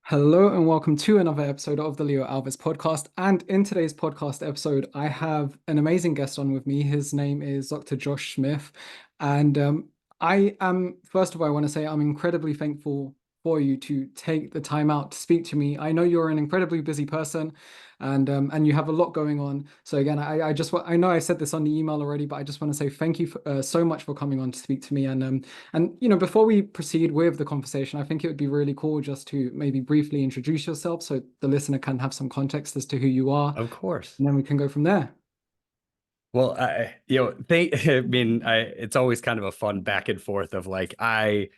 Hello and welcome to another episode of the Leo Alves podcast. And in today's podcast episode, I have an amazing guest on with me. His name is Dr. Josh Smith. And I am, first of all, I want to say I'm incredibly thankful for you to take the time out to speak to me. I know you're an incredibly busy person and you have a lot going on. So again, I know I said this on the email already, but I just want to say thank you so much for coming on to speak to me. And before we proceed with the conversation, I think it would be really cool just to maybe briefly introduce yourself so the listener can have some context as to who you are, Of course. and then we can go from there. Well, I mean, it's always kind of a fun back and forth of like, I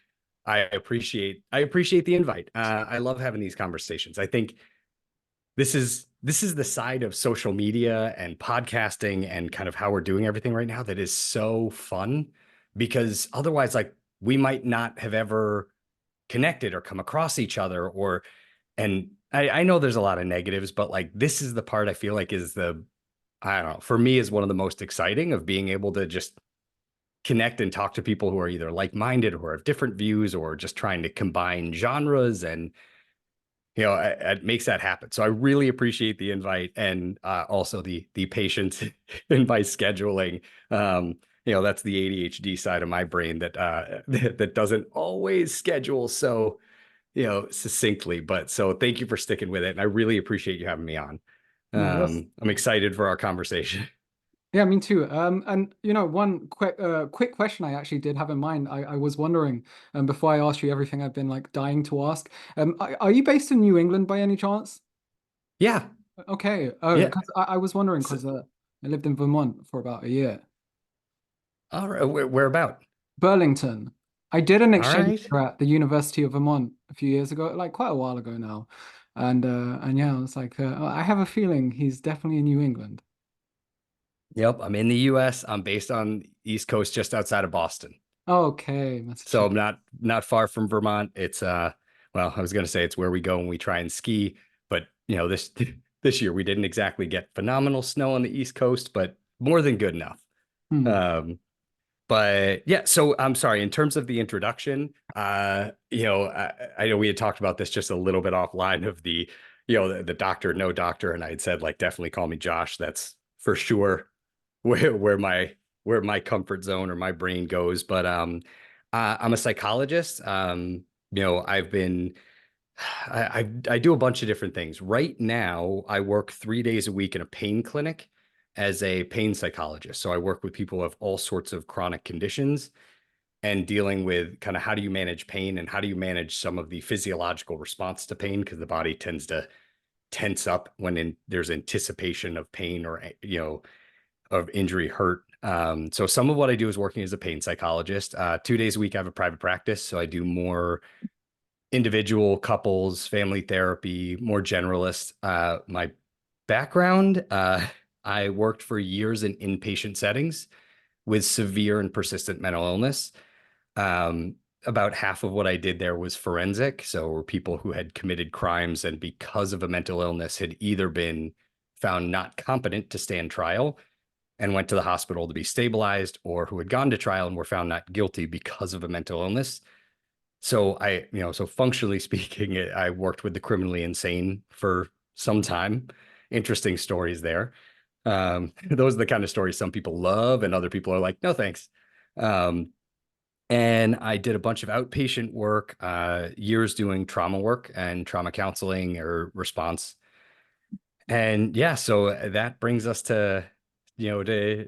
appreciate the invite. I love having these conversations. I think this is the side of social media and podcasting and kind of how we're doing everything right now that is so fun because otherwise, like, we might not have ever connected or come across each other and I know there's a lot of negatives, but like, this is the part I feel like is I don't know, for me is one of the most exciting of being able to just connect and talk to people who are either like-minded or have different views or just trying to combine genres and it makes that happen. So I really appreciate the invite and also the patience in my scheduling. That's the ADHD side of my brain that that doesn't always schedule so succinctly. But so thank you for sticking with it, and I really appreciate you having me on. No, that's I'm excited for our conversation. Yeah, me too. And one quick question I actually did have in mind. I was wondering, before I asked you everything I've been like dying to ask. Are you based in New England by any chance? Yeah, Okay. Oh, yeah. because I was wondering So, because I lived in Vermont for about a year. all right, where about? Burlington. I did an All exchange right. at the University of Vermont a few years ago, like quite a while ago now. And yeah, I was like, I have a feeling he's definitely in New England. Yep, I'm in the U.S. I'm based on East Coast, just outside of Boston. Okay, So Massachusetts. I'm not far from Vermont. It's well, I was going to say it's where we go when we try and ski, but this this year we didn't exactly get phenomenal snow on the East Coast, but more than good enough. Hmm. Um, but yeah, so I'm sorry, in terms of the introduction, I know we had talked about this just a little bit offline of the doctor, no doctor, and I had said, like, definitely call me Josh. That's for sure where my comfort zone or my brain goes. But I'm a psychologist. I've been I do a bunch of different things. Right now, I work 3 days a week in a pain clinic as a pain psychologist. So I work with people who have all sorts of chronic conditions and dealing with kind of how do you manage pain and how do you manage some of the physiological response to pain, because the body tends to tense up when there's anticipation of pain or of injury, hurt. So some of what I do is working as a pain psychologist. 2 days a week, I have a private practice, so I do more individual, couples, family therapy, more generalist. My background, I worked for years in inpatient settings with severe and persistent mental illness. Um, about half of what I did there was forensic. So were people who had committed crimes and because of a mental illness had either been found not competent to stand trial and went to the hospital to be stabilized, or who had gone to trial and were found not guilty because of a mental illness. So so functionally speaking, I worked with the criminally insane for some time. Interesting stories there. Those are the kind of stories some people love, and other people are like, no, thanks. Um, and I did a bunch of outpatient work, years doing trauma work and trauma counseling or response. And yeah, so that brings us to, to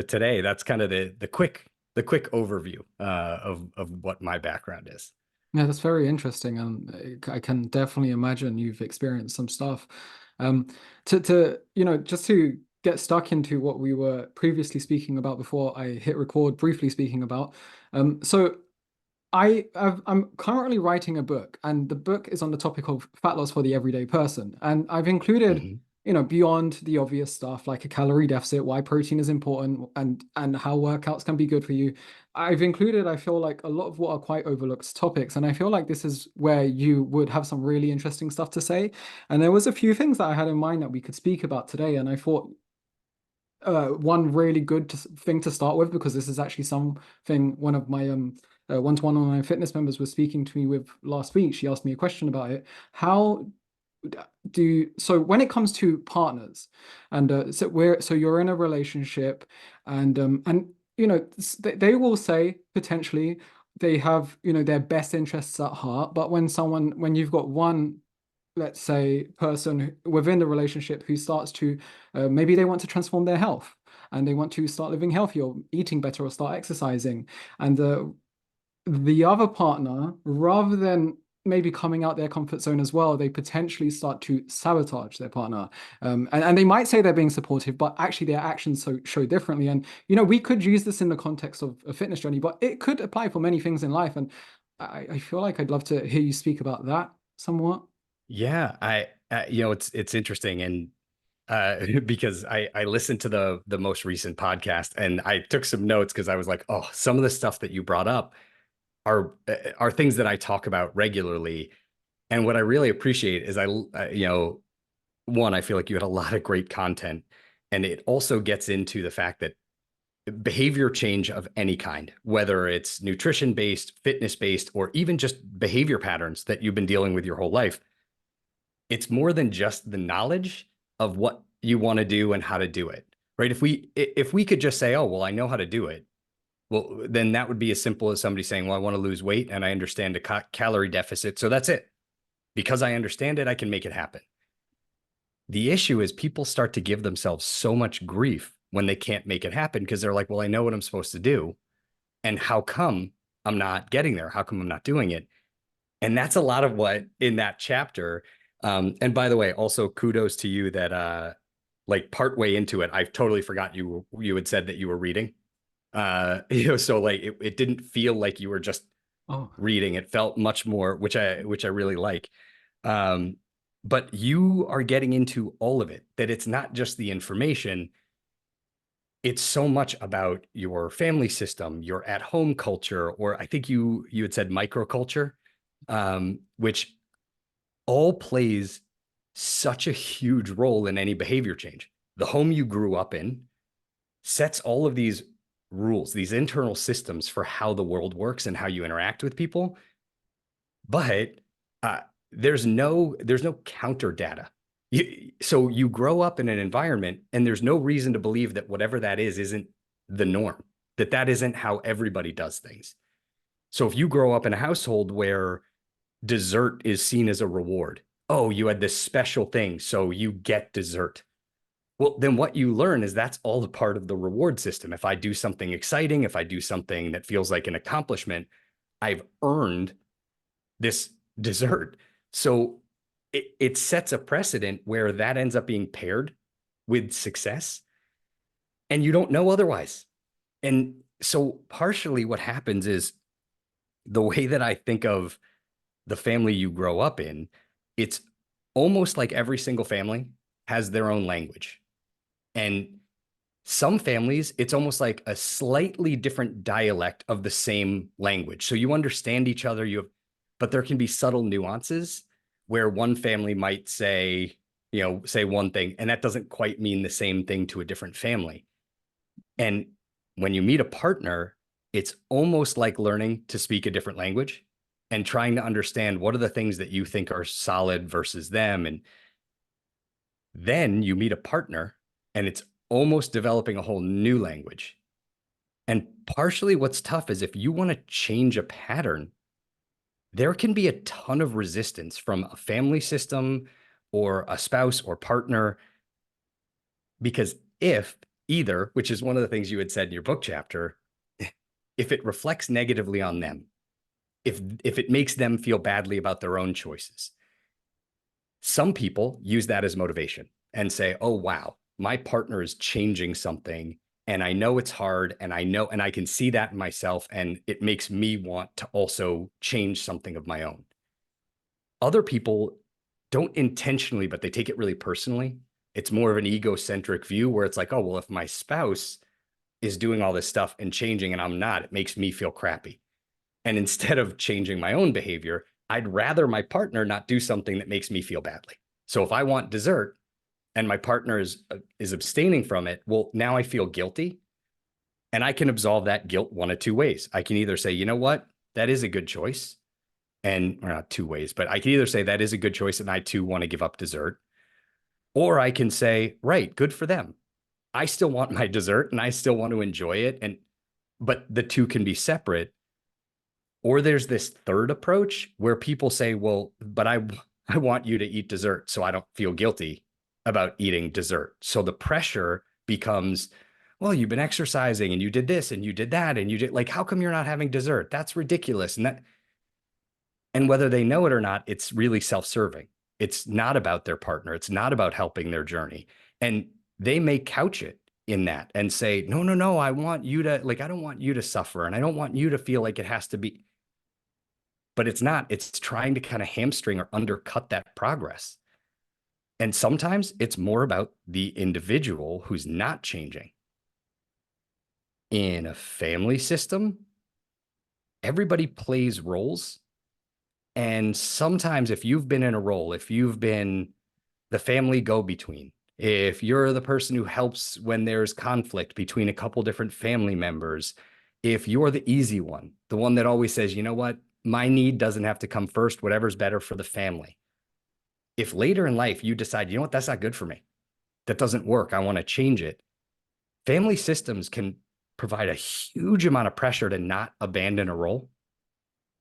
today. That's kind of the quick overview of what my background is. Yeah, that's very interesting, and I can definitely imagine you've experienced some stuff. Um, just to get stuck into what we were previously speaking about before I hit record, briefly speaking about. So I'm currently writing a book, and the book is on the topic of fat loss for the everyday person. And I've included, Mhm. beyond the obvious stuff like a calorie deficit, why protein is important, and how workouts can be good for you. I've included, I feel like, a lot of what are quite overlooked topics, and I feel like this is where you would have some really interesting stuff to say. And there was a few things that I had in mind that we could speak about today, and I thought one really good thing to start with, because this is actually something one of my one of my fitness members was speaking to me with last week. She asked me a question about it. How so when it comes to partners, and so you're in a relationship, and they will say potentially they have their best interests at heart, but when you've got one, let's say, person within the relationship who starts to maybe they want to transform their health and they want to start living healthy or eating better or start exercising, and the other partner, rather than maybe coming out their comfort zone as well, they potentially start to sabotage their partner. And they might say they're being supportive, but actually their actions show differently. And, we could use this in the context of a fitness journey, but it could apply for many things in life. And I feel like I'd love to hear you speak about that somewhat. Yeah, it's interesting, and because I listened to the most recent podcast and I took some notes because I was like, oh, some of the stuff that you brought up are things that I talk about regularly. And what I really appreciate is one, I feel like you had a lot of great content, and it also gets into the fact that behavior change of any kind, whether it's nutrition based, fitness based, or even just behavior patterns that you've been dealing with your whole life, it's more than just the knowledge of what you want to do and how to do it. Right? If we could just say, oh, well, I know how to do it, well, then that would be as simple as somebody saying, well, I want to lose weight and I understand a calorie deficit. So that's it. Because I understand it, I can make it happen. The issue is people start to give themselves so much grief when they can't make it happen because they're like, well, I know what I'm supposed to do. And how come I'm not getting there? How come I'm not doing it? And that's a lot of what in that chapter. And by the way, also kudos to you that like partway into it, I totally forgot you had said that you were reading. So like it didn't feel like you were just Oh, reading. It felt much more, which I really like. Um, but you are getting into all of it, that it's not just the information, it's so much about your family system, your at-home culture, or I think you had said microculture, which all plays such a huge role in any behavior change. The home you grew up in sets all of these rules, these internal systems for how the world works and how you interact with people. But uh, there's no counter data. So you grow up in an environment, and there's no reason to believe that whatever that is isn't the norm. That isn't how everybody does things. So if you grow up in a household where dessert is seen as a reward, oh, you had this special thing, so you get dessert. Well, then what you learn is that's all a part of the reward system. If I do something exciting, if I do something that feels like an accomplishment, I've earned this dessert. So it sets a precedent where that ends up being paired with success, and you don't know otherwise. And so partially what happens is the way that I think of the family you grow up in, it's almost like every single family has their own language. And some families, it's almost like a slightly different dialect of the same language. So you understand each other, but there can be subtle nuances where one family might say one thing, and that doesn't quite mean the same thing to a different family. And when you meet a partner, it's almost like learning to speak a different language and trying to understand what are the things that you think are solid versus them. And then you meet a partner, and it's almost developing a whole new language. And partially what's tough is if you want to change a pattern, there can be a ton of resistance from a family system or a spouse or partner. Because if either, which is one of the things you had said in your book chapter, if it reflects negatively on them, if it makes them feel badly about their own choices, some people use that as motivation and say, oh, wow, my partner is changing something. And I know it's hard, and I can see that in myself. And it makes me want to also change something of my own. Other people don't intentionally, but they take it really personally. It's more of an egocentric view where it's like, oh, well, if my spouse is doing all this stuff and changing and I'm not, it makes me feel crappy. And instead of changing my own behavior, I'd rather my partner not do something that makes me feel badly. So if I want dessert and my partner is abstaining from it, well, now I feel guilty, and I can absolve that guilt one of two ways. I can either say, you know what? that is a good choice. And or not two ways, but I can either say that is a good choice and I too want to give up dessert. Or I can say, right, good for them. I still want my dessert and I still want to enjoy it. And but the two can be separate. Or there's this third approach where people say, well, but I want you to eat dessert so I don't feel guilty about eating dessert. So the pressure becomes, well, you've been exercising and you did this and you did that and you did like, how come you're not having dessert? That's ridiculous. And whether they know it or not, it's really self-serving. It's not about their partner. It's not about helping their journey. And they may couch it in that and say, no, no, no, I want you to, like, I don't want you to suffer. And I don't want you to feel like it has to be, but it's not. It's trying to kind of hamstring or undercut that progress. And sometimes it's more about the individual who's not changing. In a family system, everybody plays roles. And sometimes if you've been in a role, if you've been the family go-between, if you're the person who helps when there's conflict between a couple different family members, if you're the easy one, the one that always says, you know what, my need doesn't have to come first, whatever's better for the family. If later in life you decide, you know what, that's not good for me, that doesn't work, I want to change it, family systems can provide a huge amount of pressure to not abandon a role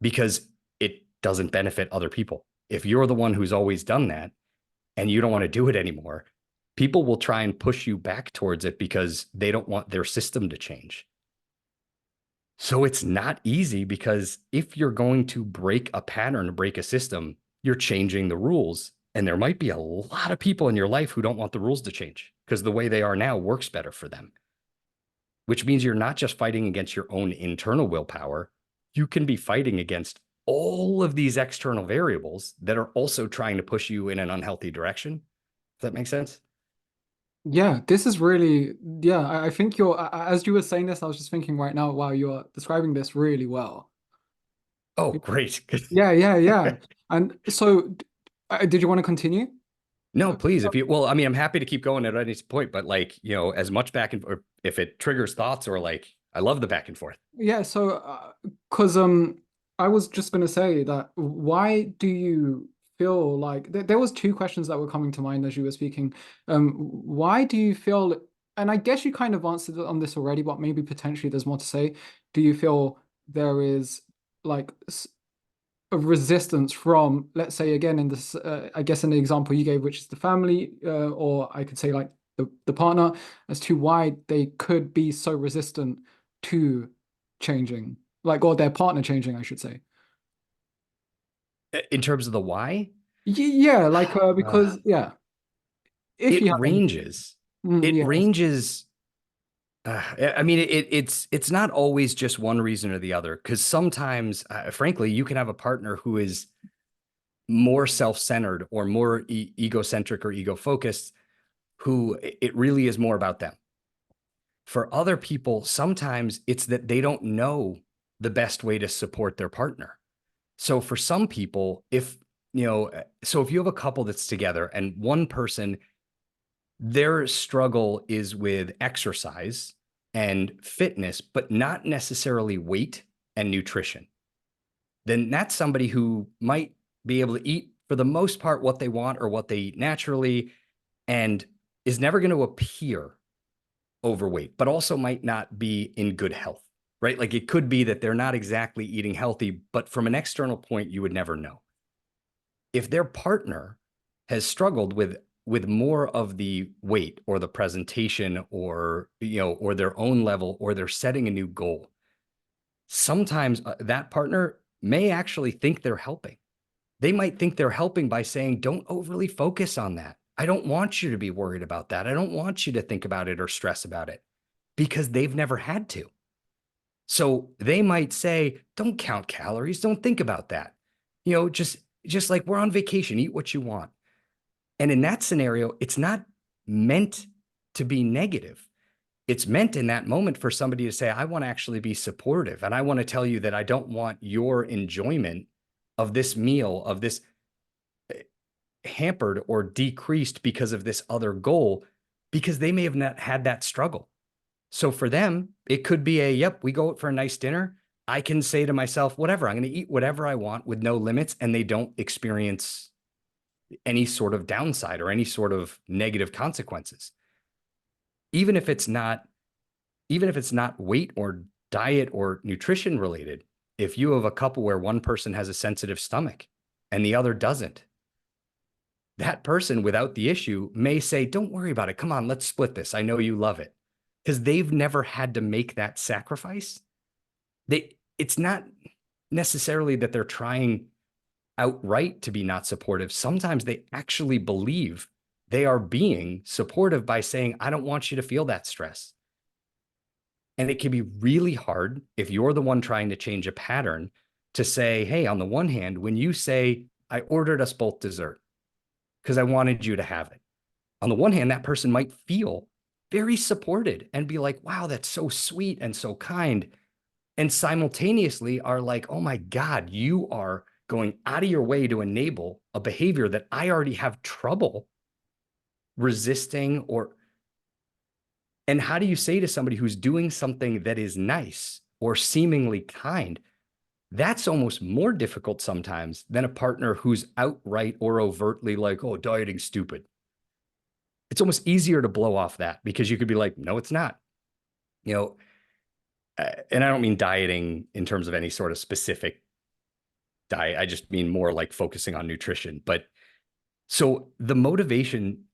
because it doesn't benefit other people. If you're the one who's always done that and you don't want to do it anymore, people will try and push you back towards it because they don't want their system to change. So it's not easy because if you're going to break a pattern, break a system, you're changing the rules. And there might be a lot of people in your life who don't want the rules to change because the way they are now works better for them, which means you're not just fighting against your own internal willpower. You can be fighting against all of these external variables that are also trying to push you in an unhealthy direction. Does that make sense? Yeah, this is really, yeah, I think as you were saying this, I was just thinking right now, wow, you're describing this really well. Oh, great. Yeah, yeah, yeah. And so, did you want to continue? No, please. If you, well, I mean, I'm happy to keep going at any point, but like, as much back and or if it triggers thoughts or like, I love the back and forth. Yeah, so because I was just gonna say that why do you feel like there was two questions that were coming to mind as you were speaking. Why do you feel, and I guess you kind of answered on this already, but maybe potentially there's more to say. Do you feel there is like a resistance from, let's say again in this, I guess in the example you gave, which is the family, or I could say like the partner, as to why they could be so resistant to changing, like, or their partner changing, I should say. In terms of the why, Yeah, like uh, because yeah, if it you have any, ranges. It yeah, ranges. I mean, it's not always just one reason or the other, because sometimes, frankly, you can have a partner who is more self-centered or more egocentric or ego-focused, who it really is more about them. For other people, sometimes it's that they don't know the best way to support their partner. So for some people, if you have a couple that's together and one person, their struggle is with exercise and fitness, but not necessarily weight and nutrition, then that's somebody who might be able to eat for the most part what they want or what they eat naturally and is never going to appear overweight, but also might not be in good health, right? Like it could be that they're not exactly eating healthy, but from an external point, you would never know. If their partner has struggled with more of the weight or the presentation or or their own level or they're setting a new goal, sometimes that partner may actually think they're helping. They might think they're helping by saying, don't overly focus on that. I don't want you to be worried about that. I don't want you to think about it or stress about it because they've never had to. So they might say, don't count calories. Don't think about that. Just like we're on vacation, eat what you want. And in that scenario, it's not meant to be negative. It's meant in that moment for somebody to say, I want to actually be supportive. And I want to tell you that I don't want your enjoyment of this meal, of this hampered or decreased because of this other goal, because they may have not had that struggle. So for them, it could be yep, we go out for a nice dinner. I can say to myself, whatever, I'm going to eat whatever I want with no limits, and they don't experience any sort of downside or any sort of negative consequences. Even if it's not, even if it's not weight or diet or nutrition related, if you have a couple where one person has a sensitive stomach and the other doesn't, that person without the issue may say, don't worry about it. Come on, let's split this. I know you love it. Because they've never had to make that sacrifice. It's not necessarily that they're trying outright to be not supportive. Sometimes they actually believe they are being supportive by saying, I don't want you to feel that stress. And it can be really hard if you're the one trying to change a pattern to say, hey, on the one hand, when you say, I ordered us both dessert because I wanted you to have it, on the one hand, that person might feel very supported and be like, wow, that's so sweet and so kind. And simultaneously are like, oh my God, you are going out of your way to enable a behavior that I already have trouble resisting. Or, and how do you say to somebody who's doing something that is nice or seemingly kind? That's almost more difficult sometimes than a partner who's outright or overtly like, oh, dieting's stupid. It's almost easier to blow off that because you could be like, no, it's not. You know, and I don't mean dieting in terms of any sort of specific diet. I just mean more like focusing on nutrition. But so the motivation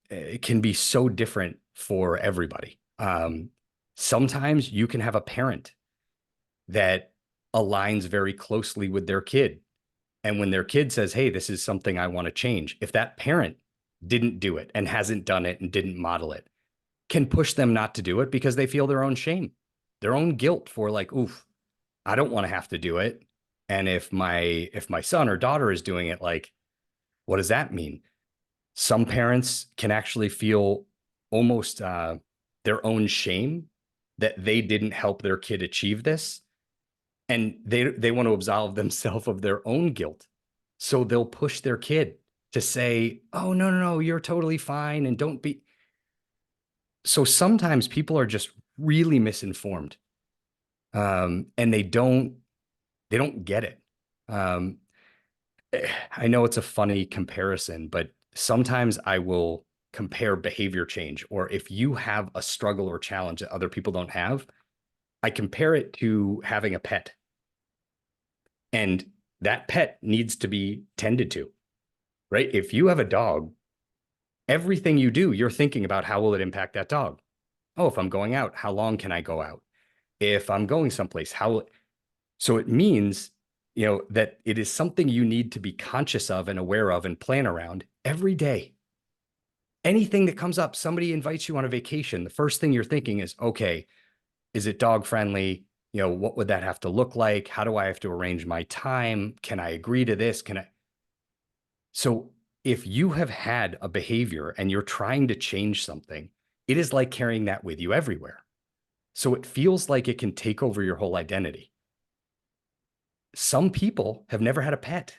can be so different for everybody. Sometimes you can have a parent that aligns very closely with their kid. And when their kid says, hey, this is something I want to change, if that parent didn't do it and hasn't done it and didn't model it, can push them not to do it because they feel their own shame, their own guilt for like, oof, I don't want to have to do it. And if my son or daughter is doing it, like, what does that mean? Some parents can actually feel almost their own shame that they didn't help their kid achieve this, and they want to absolve themselves of their own guilt. So they'll push their kid to say, "Oh, no, no, no, you're totally fine, and don't be." So sometimes people are just really misinformed, and they don't get it. Um, I know it's a funny comparison, but sometimes I will compare behavior change, or if you have a struggle or challenge that other people don't have, I compare it to having a pet. And that pet needs to be tended to, right? If you have a dog, everything you do, you're thinking about how will it impact that dog? Oh, if I'm going out, how long can I go out? If I'm going someplace, how? So it means, that it is something you need to be conscious of and aware of and plan around every day. Anything that comes up, somebody invites you on a vacation, the first thing you're thinking is, okay, is it dog friendly? What would that have to look like? How do I have to arrange my time? Can I agree to this? Can I? So if you have had a behavior and you're trying to change something, it is like carrying that with you everywhere. So it feels like it can take over your whole identity. Some people have never had a pet.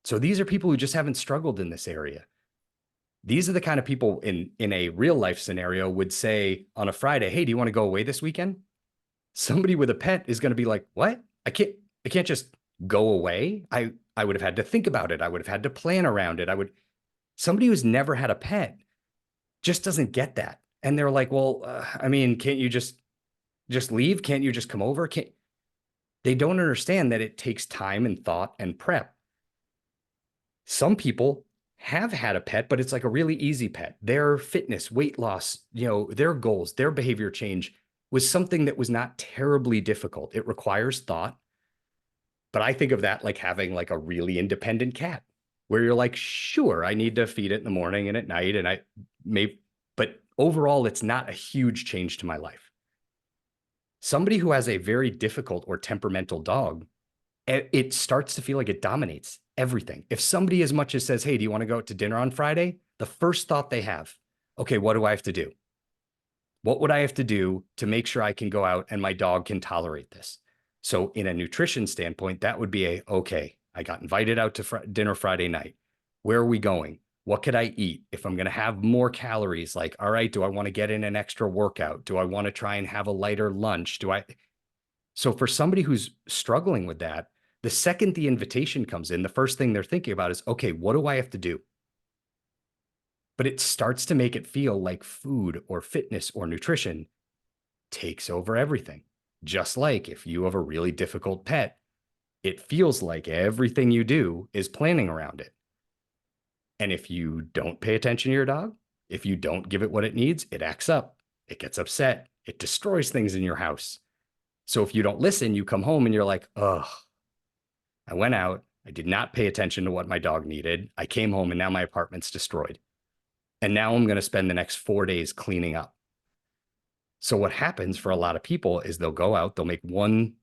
So these are people who just haven't struggled in this area. These are the kind of people in a real life scenario would say on a Friday, hey, do you want to go away this weekend? Somebody with a pet is going to be like, what? I can't just go away. I would have had to think about it. I would have had to plan around it. Somebody who's never had a pet just doesn't get that. And they're like, well, I mean, can't you just leave? Can't you just come over? They don't understand that it takes time and thought and prep. Some people have had a pet, but it's like a really easy pet. Their fitness, weight loss, their goals, their behavior change was something that was not terribly difficult. It requires thought, but I think of that like having like a really independent cat where you're like, sure, I need to feed it in the morning and at night. And but overall, it's not a huge change to my life. Somebody who has a very difficult or temperamental dog, it starts to feel like it dominates everything. If somebody as much as says, hey, do you want to go out to dinner on Friday? The first thought they have, okay, what do I have to do? What would I have to do to make sure I can go out and my dog can tolerate this? So in a nutrition standpoint, that would be okay, I got invited out to dinner Friday night. Where are we going? What could I eat? If I'm going to have more calories, like, all right, do I want to get in an extra workout? Do I want to try and have a lighter lunch? So for somebody who's struggling with that, the second the invitation comes in, the first thing they're thinking about is, okay, what do I have to do? But it starts to make it feel like food or fitness or nutrition takes over everything. Just like if you have a really difficult pet, it feels like everything you do is planning around it. And if you don't pay attention to your dog, if you don't give it what it needs, it acts up, it gets upset, it destroys things in your house. So if you don't listen, you come home and you're like, oh, I went out, I did not pay attention to what my dog needed. I came home and now my apartment's destroyed. And now I'm going to spend the next 4 days cleaning up. So what happens for a lot of people is they'll go out, they'll make one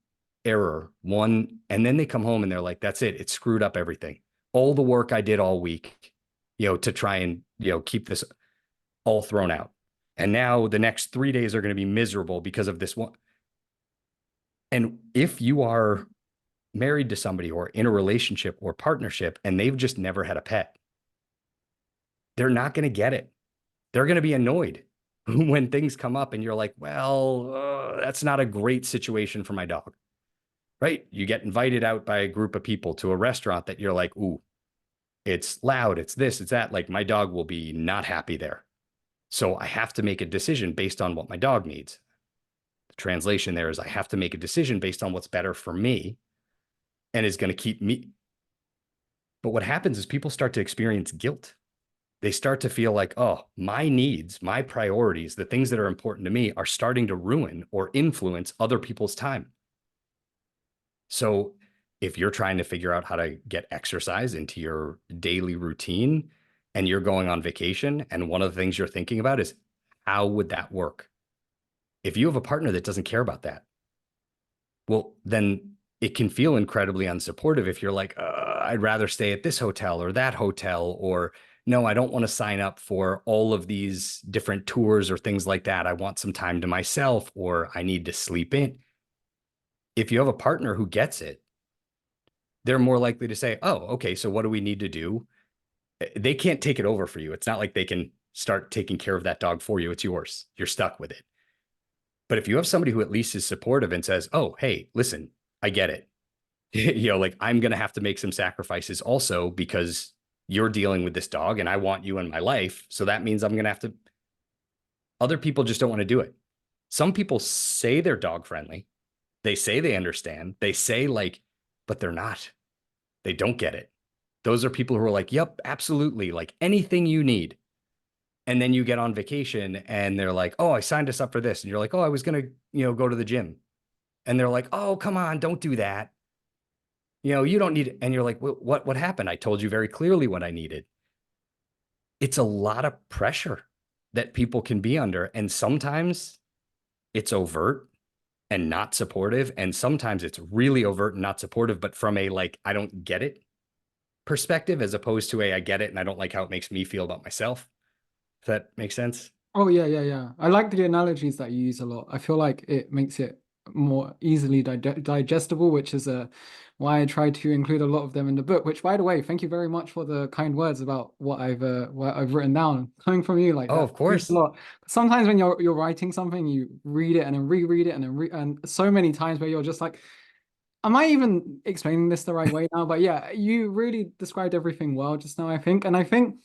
error, and then they come home and they're like, that's it. It screwed up everything. All the work I did all week, to try and, keep this all thrown out. And now the next 3 days are going to be miserable because of this one. And if you are married to somebody or in a relationship or partnership and they've just never had a pet, they're not going to get it. They're going to be annoyed when things come up and you're like, well, that's not a great situation for my dog, right? You get invited out by a group of people to a restaurant that you're like, ooh, it's loud, it's this, it's that. Like my dog will be not happy there. So I have to make a decision based on what my dog needs. The translation there is I have to make a decision based on what's better for me and is going to keep me. But what happens is people start to experience guilt. They start to feel like, oh, my needs, my priorities, the things that are important to me are starting to ruin or influence other people's time. So if you're trying to figure out how to get exercise into your daily routine and you're going on vacation, and one of the things you're thinking about is how would that work? If you have a partner that doesn't care about that, well, then it can feel incredibly unsupportive if you're like, I'd rather stay at this hotel or that hotel, or no, I don't want to sign up for all of these different tours or things like that. I want some time to myself, or I need to sleep in. If you have a partner who gets it, they're more likely to say, oh, okay, so what do we need to do? They can't take it over for you. It's not like they can start taking care of that dog for you. It's yours. You're stuck with it. But if you have somebody who at least is supportive and says, oh, hey, listen, I get it. Like I'm going to have to make some sacrifices also because you're dealing with this dog and I want you in my life. So that means I'm going to have to. Other people just don't want to do it. Some people say they're dog friendly. They say they understand. They say like, but they're not. They don't get it. Those are people who are like, yep, absolutely. Like anything you need. And then you get on vacation and they're like, oh, I signed us up for this. And you're like, oh, I was going to, go to the gym. And they're like, oh, come on, don't do that. You don't need it. And you're like, what happened? I told you very clearly what I needed. It's a lot of pressure that people can be under. And sometimes it's overt and not supportive. And sometimes it's really overt and not supportive, but from a like, I don't get it perspective, as opposed to a I get it and I don't like how it makes me feel about myself. If that makes sense. Oh yeah, yeah, yeah. I like the analogies that you use a lot. I feel like it makes it more easily digestible, which is why I try to include a lot of them in the book. Which, by the way, thank you very much for the kind words about what I've written down. Coming from you like Oh, that of means a course. lot. Sometimes when you're writing something, you read it and then reread it and and so many times where you're just like, am I even explaining this the right way now? But yeah, you really described everything well just now, I think. And I think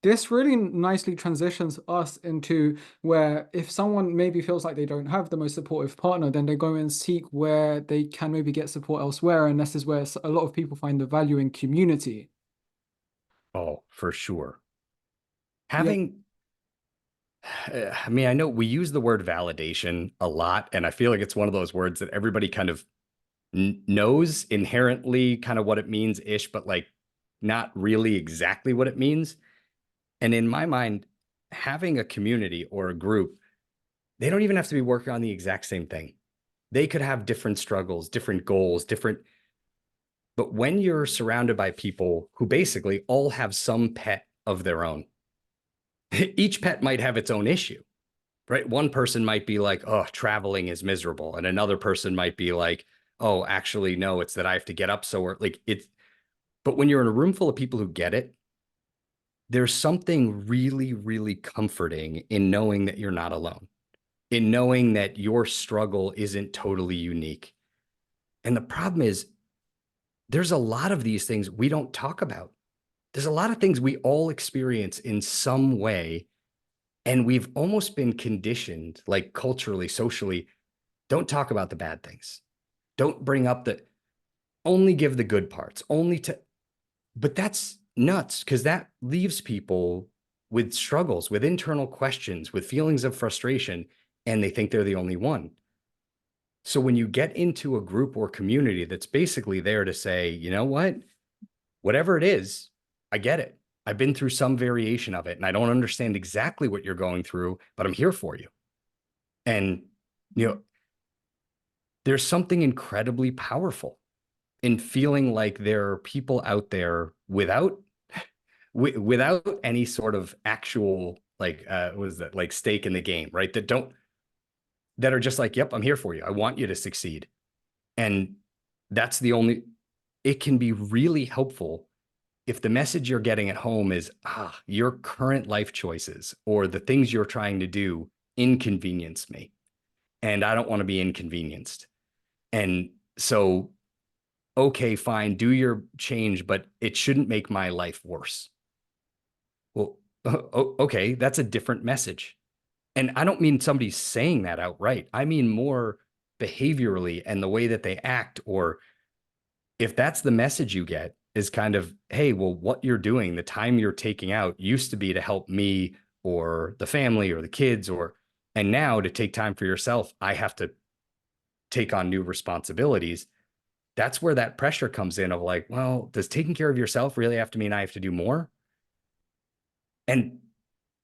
this really nicely transitions us into where if someone maybe feels like they don't have the most supportive partner, then they go and seek where they can maybe get support elsewhere. And this is where a lot of people find the value in community. Oh, for sure. Yeah. Having, I mean, I know we use the word validation a lot, and I feel like it's one of those words that everybody kind of knows inherently kind of what it means ish, but like not really exactly what it means. And in my mind, having a community or a group, they don't even have to be working on the exact same thing. They could have different struggles, different goals, different. But when you're surrounded by people who basically all have some pet of their own, each pet might have its own issue, right? One person might be like, oh, traveling is miserable. And another person might be like, oh, actually, no, it's that I have to get up so early. Like it's, but when you're in a room full of people who get it, there's something really, really comforting in knowing that you're not alone, in knowing that your struggle isn't totally unique. And the problem is, there's a lot of these things we don't talk about. There's a lot of things we all experience in some way. And we've almost been conditioned, like culturally, socially, don't talk about the bad things. Don't bring up the, only give the good parts, only to, but that's nuts because that leaves people with struggles, with internal questions, with feelings of frustration, and they think they're the only one. So when you get into a group or community that's basically there to say, you know what, whatever it is, I get it. I've been through some variation of it and I don't understand exactly what you're going through, but I'm here for you. And, you know, there's something incredibly powerful in feeling like there are people out there without any sort of actual like what is that, like stake in the game, right? That are just like, yep, I'm here for you. I want you to succeed. And that's the only, it can be really helpful if the message you're getting at home is, your current life choices or the things you're trying to do inconvenience me. And I don't want to be inconvenienced. And so, okay, fine, do your change, but it shouldn't make my life worse. Well, okay, that's a different message. And I don't mean somebody saying that outright. I mean more behaviorally and the way that they act, or if that's the message you get is kind of, hey, well, what you're doing, the time you're taking out used to be to help me or the family or the kids, or, and now to take time for yourself, I have to take on new responsibilities. That's where that pressure comes in of like, well, does taking care of yourself really have to mean I have to do more? And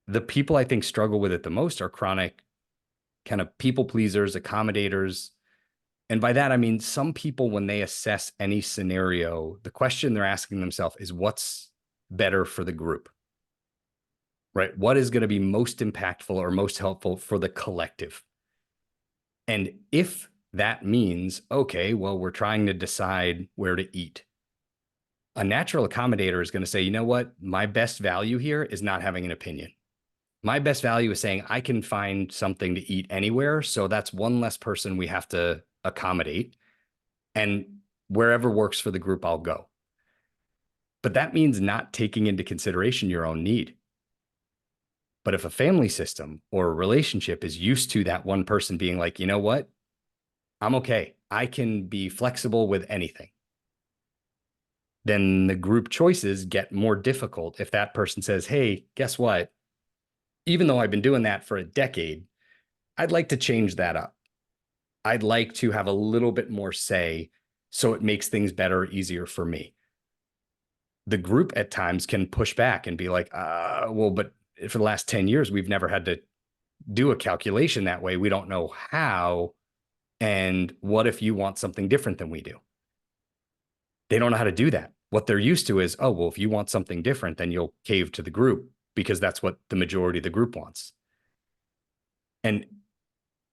the people I think struggle with it the most are chronic kind of people pleasers, accommodators. And by that, I mean, some people, when they assess any scenario, the question they're asking themselves is what's better for the group, right? What is going to be most impactful or most helpful for the collective? And if that means, okay, well, we're trying to decide where to eat, a natural accommodator is going to say, you know what? My best value here is not having an opinion. My best value is saying I can find something to eat anywhere. So that's one less person we have to accommodate. And wherever works for the group, I'll go. But that means not taking into consideration your own need. But if a family system or a relationship is used to that one person being like, you know what? I'm okay. I can be flexible with anything. Then the group choices get more difficult if that person says, hey, guess what? Even though I've been doing that for a decade, I'd like to change that up. I'd like to have a little bit more say so it makes things better, easier for me. The group at times can push back and be like, well, but for the last 10 years, we've never had to do a calculation that way. We don't know how. And what if you want something different than we do? They don't know how to do that. What they're used to is, oh, well, if you want something different, then you'll cave to the group because that's what the majority of the group wants. And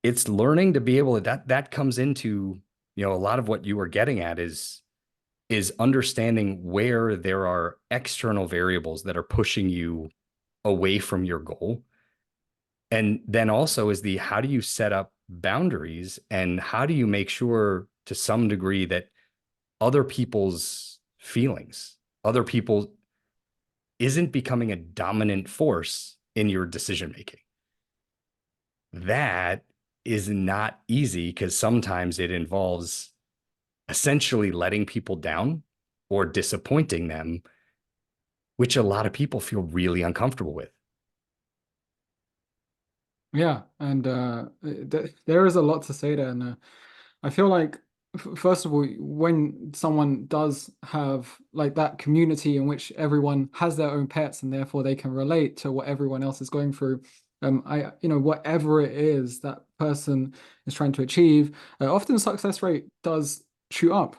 it's learning to be able to, that comes into, a lot of what you were getting at is understanding where there are external variables that are pushing you away from your goal. And then also is the, how do you set up boundaries and how do you make sure to some degree that other people's feelings, other people isn't becoming a dominant force in your decision making. That is not easy because sometimes it involves essentially letting people down or disappointing them, which a lot of people feel really uncomfortable with. Yeah, and there is a lot to say there, and I feel like first of all, when someone does have like that community in which everyone has their own pets and therefore they can relate to what everyone else is going through, whatever it is that person is trying to achieve, often success rate does shoot up.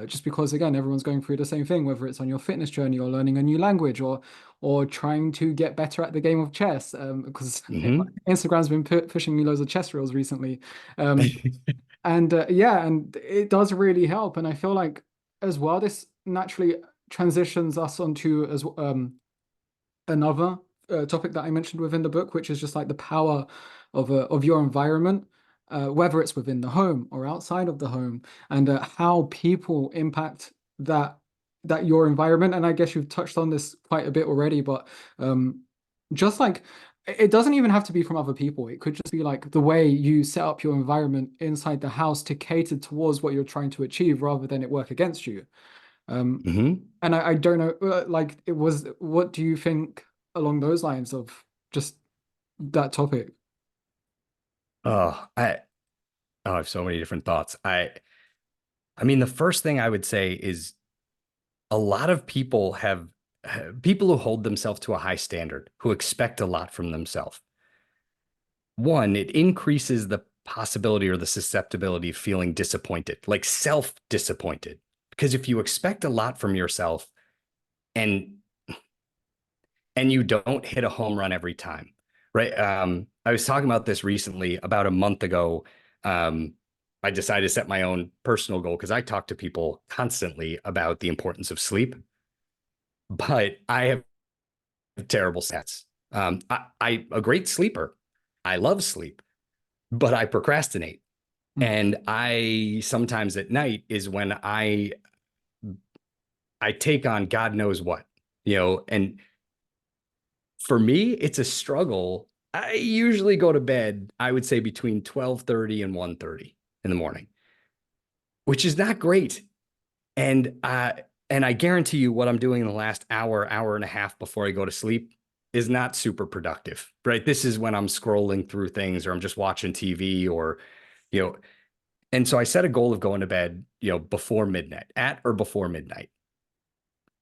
Just because again, everyone's going through the same thing, whether it's on your fitness journey or learning a new language or trying to get better at the game of chess. Because Mm-hmm. Instagram's been pushing me loads of chess reels recently. Um, and yeah, and it does really help. And I feel like as well, this naturally transitions us onto as another topic that I mentioned within the book, which is just like the power of your environment. whether it's within the home or outside of the home, and how people impact that your environment. And I guess you've touched on this quite a bit already, but um, just like it doesn't even have to be from other people. It could just be like the way you set up your environment inside the house to cater towards what you're trying to achieve rather than it work against you. Um, Hmm. and I don't know, like it was, what do you think along those lines of just that topic? Oh, I have so many different thoughts. I mean, the first thing I would say is a lot of people have people who hold themselves to a high standard, who expect a lot from themselves. One, it increases the possibility or the susceptibility of feeling disappointed, like self disappointed. Because if you expect a lot from yourself and you don't hit a home run every time, right? I was talking about this recently about a month ago. Um, I decided to set my own personal goal because I talk to people constantly about the importance of sleep, but I have terrible stats. I a great sleeper. I love sleep, but I procrastinate. Mm, And I sometimes at night is when I take on God knows what, and for me, it's a struggle. I usually go to bed, I would say between 12:30 and 1:30 in the morning, which is not great. And I guarantee you what I'm doing in the last hour and a half before I go to sleep is not super productive, right? This is when I'm scrolling through things or I'm just watching TV or, you know, and so I set a goal of going to bed, before midnight, at or before midnight.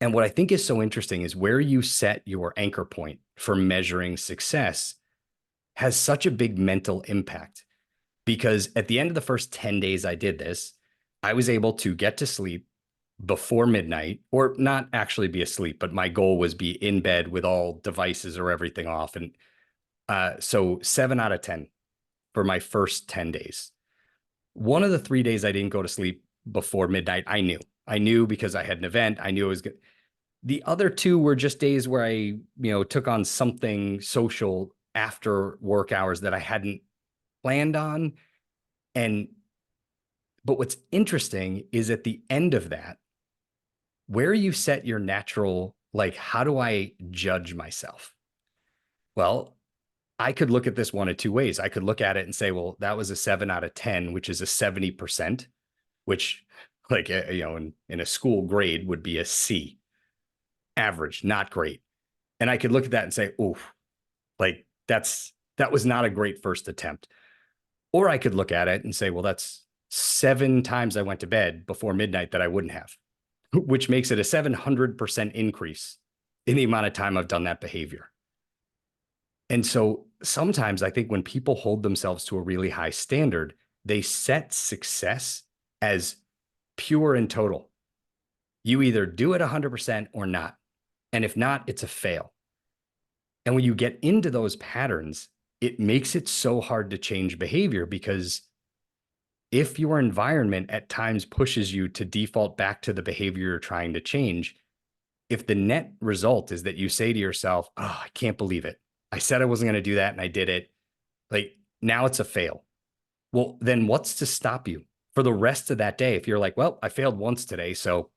And what I think is so interesting is where you set your anchor point for measuring success has such a big mental impact because at the end of the first 10 days I did this, I was able to get to sleep before midnight or not actually be asleep, but my goal was be in bed with all devices or everything off. And so 7 out of 10 for my first 10 days. One of the 3 days I didn't go to sleep before midnight, I knew because I had an event. I knew it was good. The other two were just days where took on something social after work hours that I hadn't planned on. And, but what's interesting is at the end of that, where you set your natural, like, how do I judge myself? Well, I could look at this one of two ways. I could look at it and say, well, that was a 7 out of 10, which is a 70%, which, like, in a school grade would be a C, average, not great. And I could look at that and say, oh, like that was not a great first attempt. Or I could look at it and say, well, that's 7 times I went to bed before midnight that I wouldn't have, which makes it a 700% increase in the amount of time I've done that behavior. And so sometimes I think when people hold themselves to a really high standard, they set success as pure and total. You either do it 100% or not. And if not, it's a fail. And when you get into those patterns, it makes it so hard to change behavior because if your environment at times pushes you to default back to the behavior you're trying to change, if the net result is that you say to yourself, oh, I can't believe it. I said I wasn't going to do that and I did it. Like now it's a fail. Well, then what's to stop you for the rest of that day? If you're like, well, I failed once today, so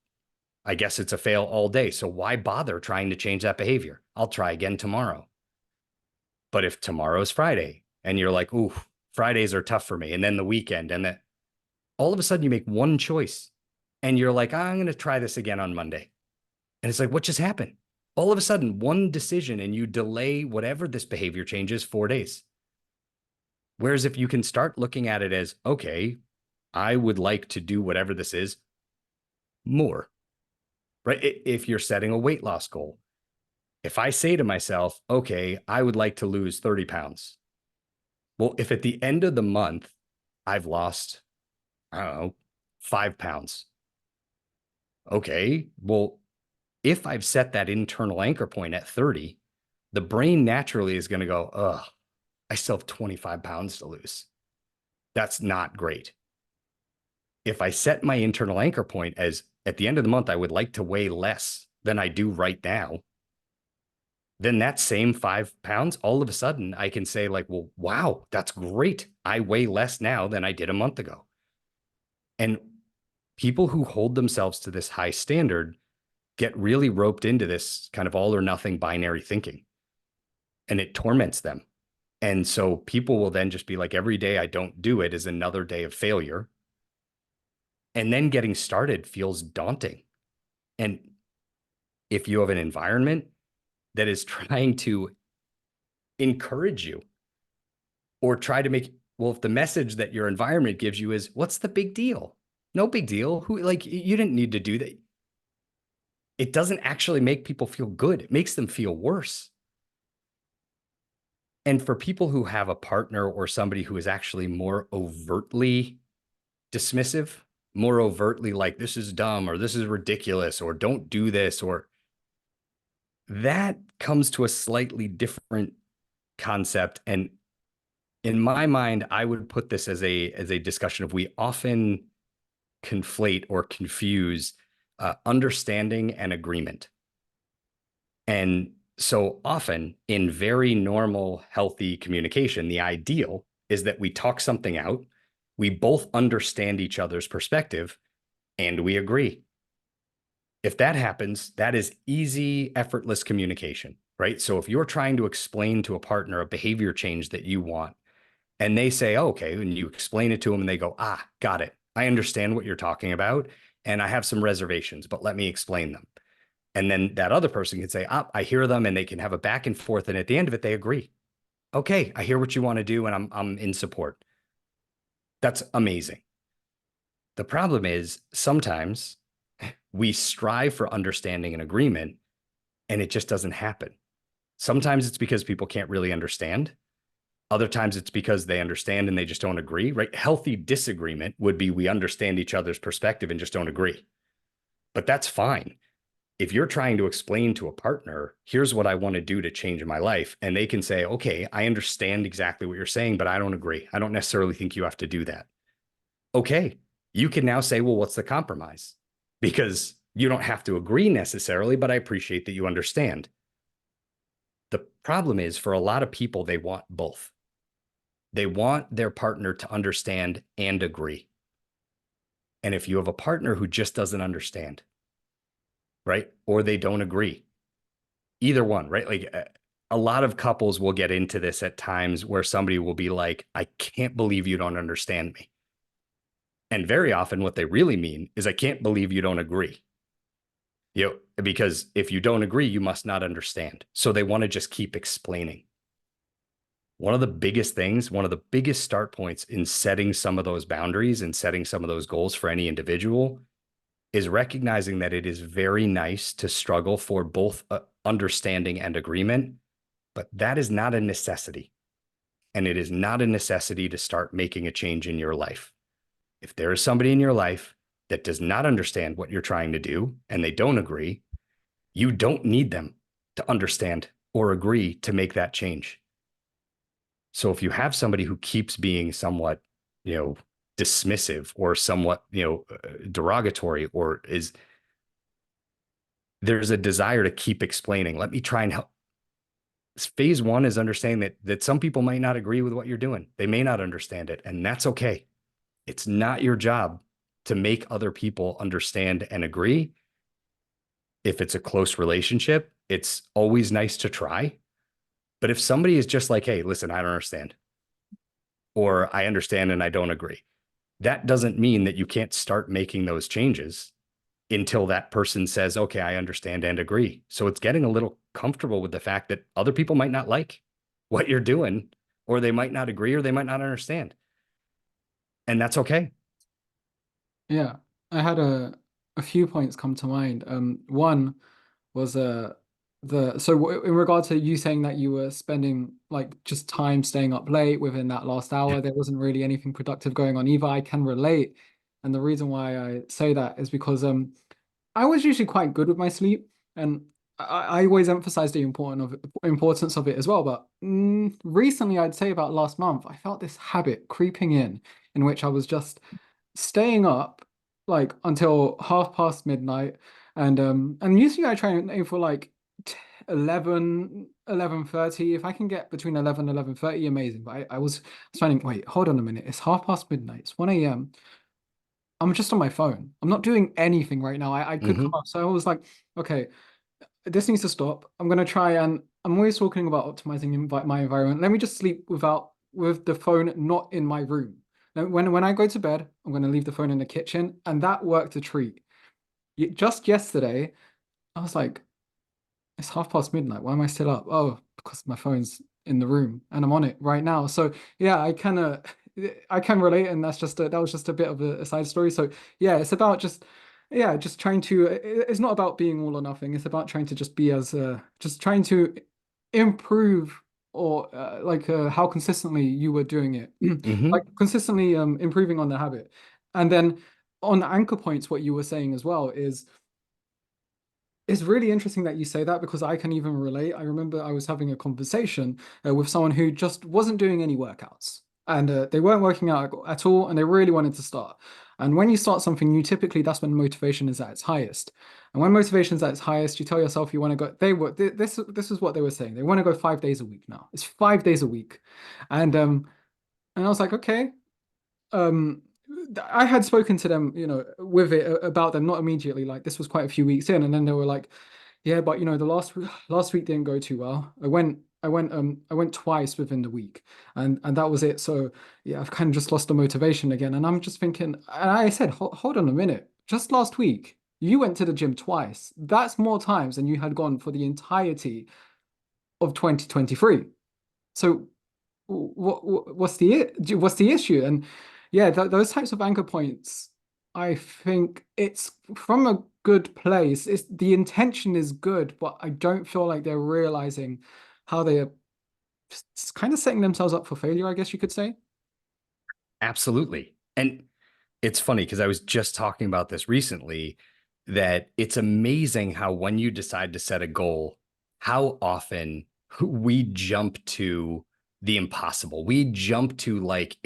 I guess it's a fail all day. So why bother trying to change that behavior? I'll try again tomorrow. But if tomorrow's Friday and you're like, ooh, Fridays are tough for me, and then the weekend, and then all of a sudden you make one choice and you're like, I'm going to try this again on Monday. And it's like, what just happened? All of a sudden, one decision and you delay whatever this behavior changes 4 days. Whereas if you can start looking at it as, okay, I would like to do whatever this is more, right? If you're setting a weight loss goal, if I say to myself, okay, I would like to lose 30 pounds. Well, if at the end of the month, I've lost, I don't know, 5 pounds. Okay. Well, if I've set that internal anchor point at 30, the brain naturally is going to go, oh, I still have 25 pounds to lose. That's not great. If I set my internal anchor point as at the end of the month, I would like to weigh less than I do right now, then that same 5 pounds, all of a sudden I can say, like, well, wow, that's great. I weigh less now than I did a month ago. And people who hold themselves to this high standard get really roped into this kind of all or nothing binary thinking, and it torments them. And so people will then just be like, every day I don't do it is another day of failure. And then getting started feels daunting. And if you have an environment that is trying to encourage you or try to make, well, if the message that your environment gives you is, what's the big deal? No big deal. Who, like, you didn't need to do that. It doesn't actually make people feel good. It makes them feel worse. And for people who have a partner or somebody who is actually more overtly dismissive, more overtly like, this is dumb or this is ridiculous or don't do this, or that comes to a slightly different concept. And in my mind, I would put this as a discussion of, we often conflate or confuse understanding and agreement. And so often in very normal, healthy communication, the ideal is that we talk something out, we both understand each other's perspective, and we agree. If that happens, that is easy, effortless communication, right? So if you're trying to explain to a partner a behavior change that you want, and they say, oh, okay, and you explain it to them and they go, ah, got it. I understand what you're talking about. And I have some reservations, but let me explain them. And then that other person can say, ah, I hear them, and they can have a back and forth. And at the end of it, they agree. Okay, I hear what you want to do, and I'm in support. That's amazing. The problem is sometimes we strive for understanding and agreement, and it just doesn't happen. Sometimes it's because people can't really understand. Other times it's because they understand and they just don't agree, right? Healthy disagreement would be, we understand each other's perspective and just don't agree. But that's fine. If you're trying to explain to a partner, here's what I want to do to change my life, and they can say, okay, I understand exactly what you're saying, but I don't agree. I don't necessarily think you have to do that. Okay, you can now say, well, what's the compromise? Because you don't have to agree necessarily, but I appreciate that you understand. The problem is, for a lot of people, they want both. They want their partner to understand and agree. And if you have a partner who just doesn't understand, right, or they don't agree, either one, right? Like, a lot of couples will get into this at times where somebody will be like, I can't believe you don't understand me. And very often what they really mean is, I can't believe you don't agree. Because if you don't agree, you must not understand. So they want to just keep explaining. One of the biggest things, one of the biggest start points in setting some of those boundaries and setting some of those goals for any individual is recognizing that it is very nice to struggle for both understanding and agreement, but that is not a necessity. And it is not a necessity to start making a change in your life. If there is somebody in your life that does not understand what you're trying to do and they don't agree, you don't need them to understand or agree to make that change. So if you have somebody who keeps being somewhat, dismissive or somewhat, derogatory, or is, there's a desire to keep explaining, let me try and help. Phase one is understanding that some people might not agree with what you're doing. They may not understand it, and that's okay. It's not your job to make other people understand and agree. If it's a close relationship, it's always nice to try. But if somebody is just like, hey, listen, I don't understand, or I understand and I don't agree, that doesn't mean that you can't start making those changes until that person says, okay, I understand and agree. So it's getting a little comfortable with the fact that other people might not like what you're doing, or they might not agree, or they might not understand. And that's okay. Yeah, I had a few points come to mind. One was the so in regard to you saying that you were spending like just time staying up late within that last hour, there wasn't really anything productive going on either. I can relate, and the reason why I say that is because I was usually quite good with my sleep, and I always emphasize the importance of it as well. But recently, I'd say about last month, I felt this habit creeping in which I was just staying up until midnight, and usually I try and aim for like 11:30. If I can get between 11 and 11:30, amazing. But I was finding, wait, hold on a minute. It's half past midnight. It's 1 a.m. I'm just on my phone. I'm not doing anything right now. I could come Hmm. up. So I was like, okay, this needs to stop. I'm gonna try, and I'm always talking about optimizing my environment. Let me just sleep with the phone not in my room. Now, when I go to bed, I'm gonna leave the phone in the kitchen, and that worked a treat. Just yesterday, I was like, it's half past midnight. Why am I still up? Oh, because my phone's in the room and I'm on it right now. So yeah, I can relate, and that was just a bit of a side story. So yeah, it's about just just trying to. It's not about being all or nothing. It's about trying to just be as just trying to improve or how consistently you were doing it, like Hmm. consistently improving on the habit, and then on anchor points, what you were saying as well is it's really interesting that you say that because I can even relate. I remember I was having a conversation with someone who just wasn't doing any workouts and they weren't working out at all and they really wanted to start. And when you start something new, typically that's when motivation is at its highest. And when motivation is at its highest, you tell yourself you want to go. This is what they were saying. They want to go 5 days a week now. It's 5 days a week, and I was like, okay, um I had spoken to them, with it about them, not immediately. Like this was quite a few weeks in, and then they were like, "Yeah, but the last week didn't go too well. I went twice within the week, and that was it. So yeah, I've kind of just lost the motivation again." And I'm just thinking, and I said, Hold on a minute. Just last week, you went to the gym twice. That's more times than you had gone for the entirety of 2023. So what's the issue? And yeah, those types of anchor points, I think it's from a good place. It's the intention is good, but I don't feel like they're realizing how they are kind of setting themselves up for failure, I guess you could say. Absolutely. And it's funny because I was just talking about this recently that it's amazing how when you decide to set a goal, how often we jump to the impossible. We jump to like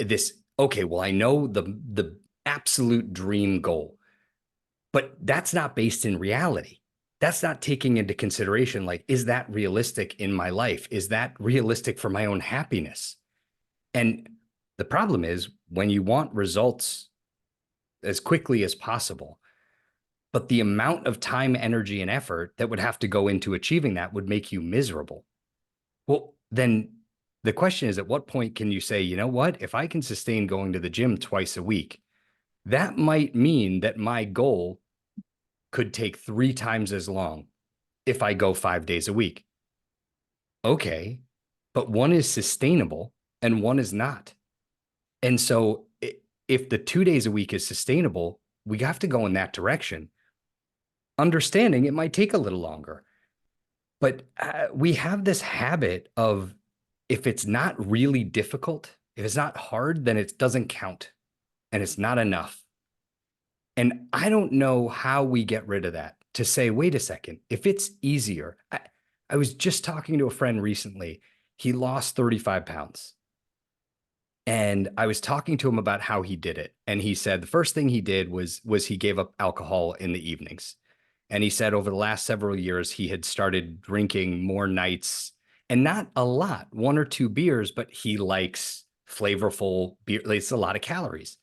this, okay, well, I know the absolute dream goal, but that's not based in reality. That's not taking into consideration like, is that realistic in my life? Is that realistic for my own happiness? And the problem is when you want results as quickly as possible, but the amount of time, energy, and effort that would have to go into achieving that would make you miserable. Well, then the question is, at what point can you say, you know what, if I can sustain going to the gym twice a week, that might mean that my goal could take 3 times as long if I go 5 days a week. Okay, but one is sustainable and one is not. And so if the 2 days a week is sustainable, we have to go in that direction, understanding it might take a little longer. But we have this habit of if it's not really difficult, if it's not hard, then it doesn't count and it's not enough. And I don't know how we get rid of that to say, wait a second, if it's easier. I was just talking to a friend recently. He lost 35 pounds. And I was talking to him about how he did it. And he said the first thing he did was he gave up alcohol in the evenings. And he said over the last several years, he had started drinking more nights and not a lot, 1 or 2 beers, but he likes flavorful beer. It's a lot of calories.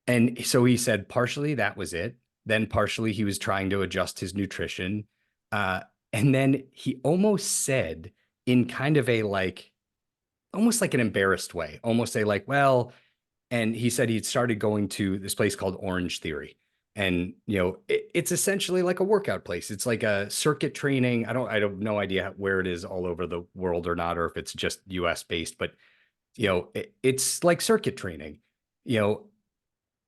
And so he said partially that was it. Then partially he was trying to adjust his nutrition. Uh, and then he almost said in kind of a like, almost like an embarrassed way, almost say like, well, and he said he'd started going to this place called Orange Theory. And it's essentially like a workout place. It's like a circuit training. I don't no idea where it is all over the world or not, or if it's just US based, but it's like circuit training, you know,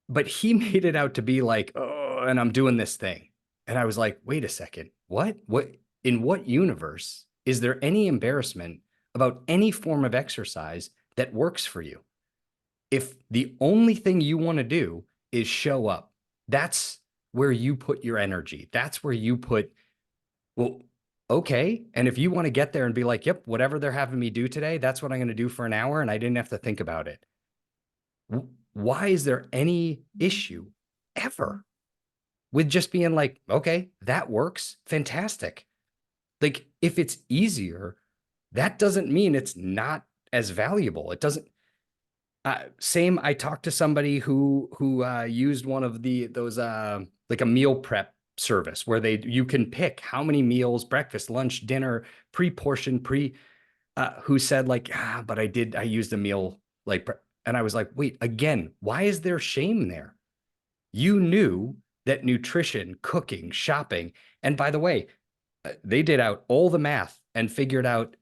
but he made it out to be like, oh, and I'm doing this thing. And I was like, wait a second, what? In what universe is there any embarrassment about any form of exercise that works for you? If the only thing you want to do is show up, that's where you put your energy. That's where you put, well, okay. And if you want to get there and be like, yep, whatever they're having me do today, that's what I'm going to do for an hour. And I didn't have to think about it. Why is there any issue ever? with just being like, okay, that works. Fantastic. Like if it's easier, that doesn't mean it's not as valuable. It doesn't. Same. I talked to somebody who used one of those like a meal prep service where they you can pick how many meals, breakfast, lunch, dinner, pre-portion, who said like, but I used a meal like, and I was like, wait, again, why is there shame there? You knew that nutrition, cooking, shopping, and by the way, they did out all the math and figured out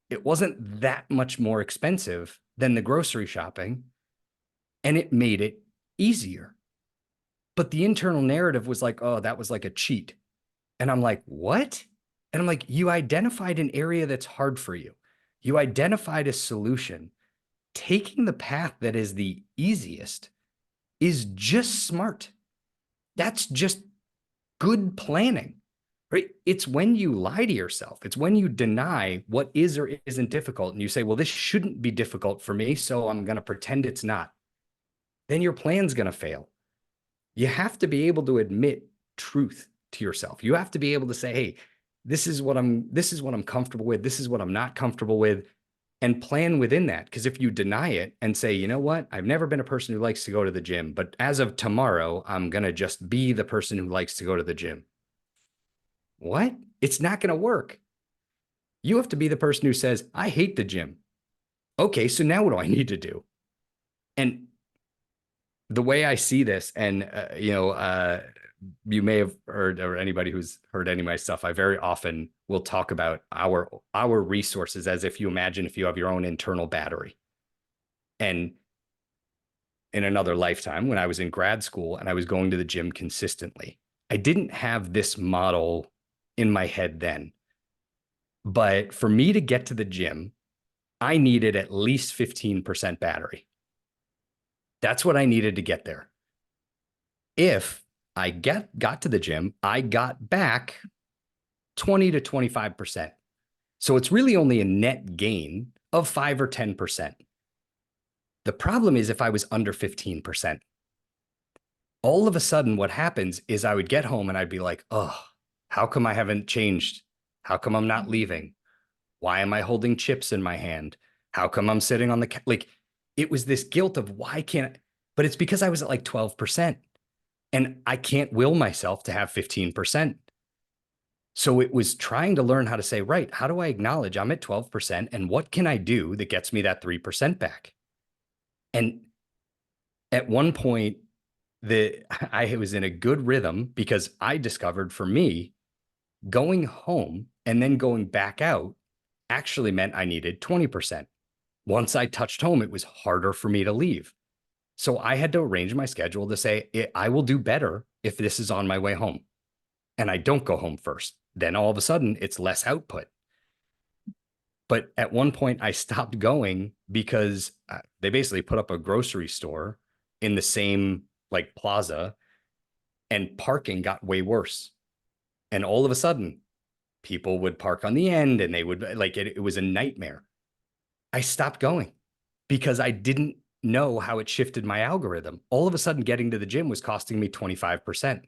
it wasn't that much more expensive than the grocery shopping, and it made it easier. But the internal narrative was like, oh, that was like a cheat. And I'm like, what? And I'm like, you identified an area that's hard for you. You identified a solution. Taking the path that is the easiest is just smart. That's just good planning, right? It's when you lie to yourself. It's when you deny what is or isn't difficult. And you say, well, this shouldn't be difficult for me. So I'm going to pretend it's not. Then your plan's going to fail. You have to be able to admit truth to yourself. You have to be able to say, hey, this is what I'm comfortable with. This is what I'm not comfortable with, and plan within that. Because if you deny it and say, you know what, I've never been a person who likes to go to the gym, but as of tomorrow, I'm going to just be the person who likes to go to the gym. What? It's not going to work. You have to be the person who says, I hate the gym. Okay, so now what do I need to do? And the way I see this, and you may have heard, or anybody who's heard any of my stuff, I very often will talk about our resources as if you imagine if you have your own internal battery. And in another lifetime, when I was in grad school and I was going to the gym consistently, I didn't have this model in my head then. But for me to get to the gym, I needed at least 15% battery. That's what I needed to get there. If got to the gym, I got back 20 to 25%. So it's really only a net gain of 5 or 10%. The problem is if I was under 15%, all of a sudden what happens is I would get home and I'd be like, oh, how come I haven't changed? How come I'm not leaving? Why am I holding chips in my hand? How come I'm sitting on the like it was this guilt of why can't I? But it's because I was at like 12% and I can't will myself to have 15%. So it was trying to learn how to say, right, how do I acknowledge I'm at 12% and what can I do that gets me that 3% back? And at one point, I was in a good rhythm because I discovered for me, going home and then going back out actually meant I needed 20%. Once I touched home, it was harder for me to leave. So I had to arrange my schedule to say, I will do better if this is on my way home and I don't go home first. Then all of a sudden, it's less output. But at one point, I stopped going because they basically put up a grocery store in the same like plaza, and parking got way worse. And all of a sudden, people would park on the end and they would like it was a nightmare. I stopped going because I didn't know how it shifted my algorithm. All of a sudden, getting to the gym was costing me 25%.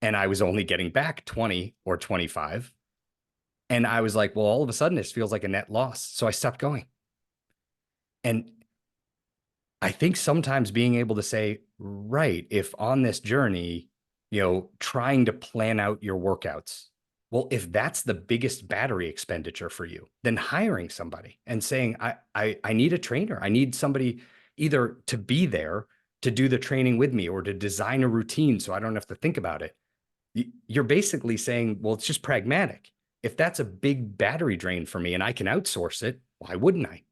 And I was only getting back 20 or 25. And I was like, well, all of a sudden, this feels like a net loss. So I stopped going. And I think sometimes being able to say, right, if on this journey, trying to plan out your workouts, well, if that's the biggest battery expenditure for you, then hiring somebody and saying, I need a trainer. I need somebody either to be there to do the training with me or to design a routine so I don't have to think about it. You're basically saying, well, it's just pragmatic. If that's a big battery drain for me and I can outsource it, why wouldn't I?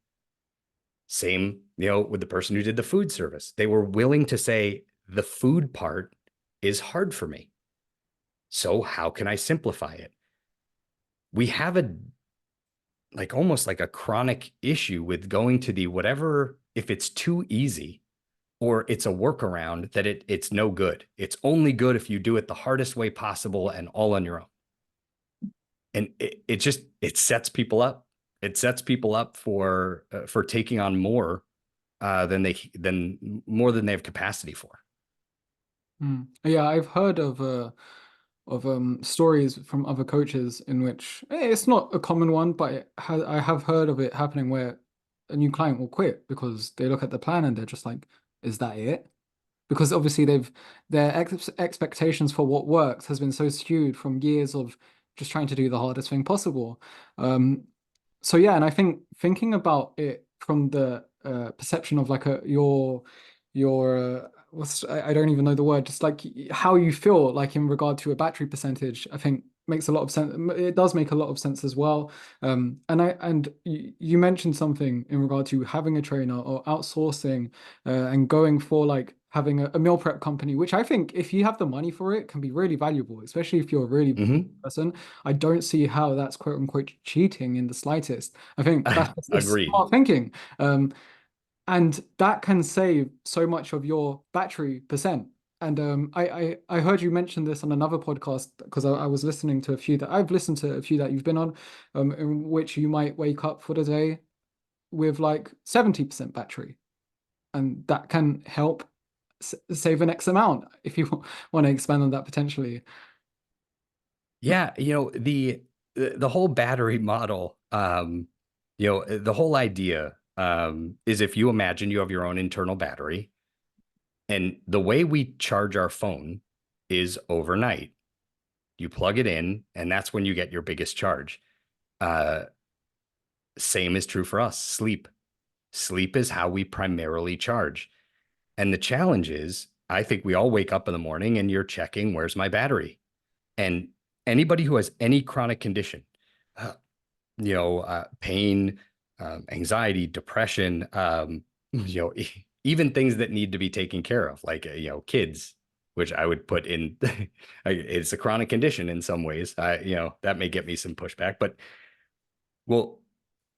Same, with the person who did the food service. They were willing to say the food part is hard for me. So how can I simplify it? We have almost like a chronic issue with going to the whatever, if it's too easy or it's a workaround that it's no good. It's only good if you do it the hardest way possible and all on your own. And it sets people up. It sets people up for taking on more than they have capacity for. Yeah, I've heard of stories from other coaches in which it's not a common one, but I have heard of it happening where a new client will quit because they look at the plan and they're just like, "Is that it?" Because obviously their expectations for what works has been so skewed from years of just trying to do the hardest thing possible. Um, so yeah, and I think thinking about it from the perception of like your what's I don't even know the word, just like how you feel like in regard to a battery percentage, I think makes a lot of sense. It does make a lot of sense as well. And you mentioned something in regard to having a trainer or outsourcing and going for like having a meal prep company, which I think if you have the money for it can be really valuable, especially if you're a really busy Hmm. person. I don't see how that's quote unquote cheating in the slightest. I think that's just Agreed. smart thinking. Um, and that can save so much of your battery percent. And I heard you mention this on another podcast because I was listening to a few that I've listened to a few that you've been on, in which you might wake up for the day with like 70% battery, and that can help save an X amount if you want to expand on that potentially. Yeah, the whole battery model, the whole idea is if you imagine you have your own internal battery, and the way we charge our phone is overnight. You plug it in, and that's when you get your biggest charge. Uh, Same is true for us. Sleep. Sleep is how we primarily charge. And the challenge is, I think we all wake up in the morning and you're checking, where's my battery? And anybody who has any chronic condition, uh, pain, anxiety, depression, even things that need to be taken care of, like, kids, which I would put in, it's a chronic condition in some ways. That may get me some pushback, but well,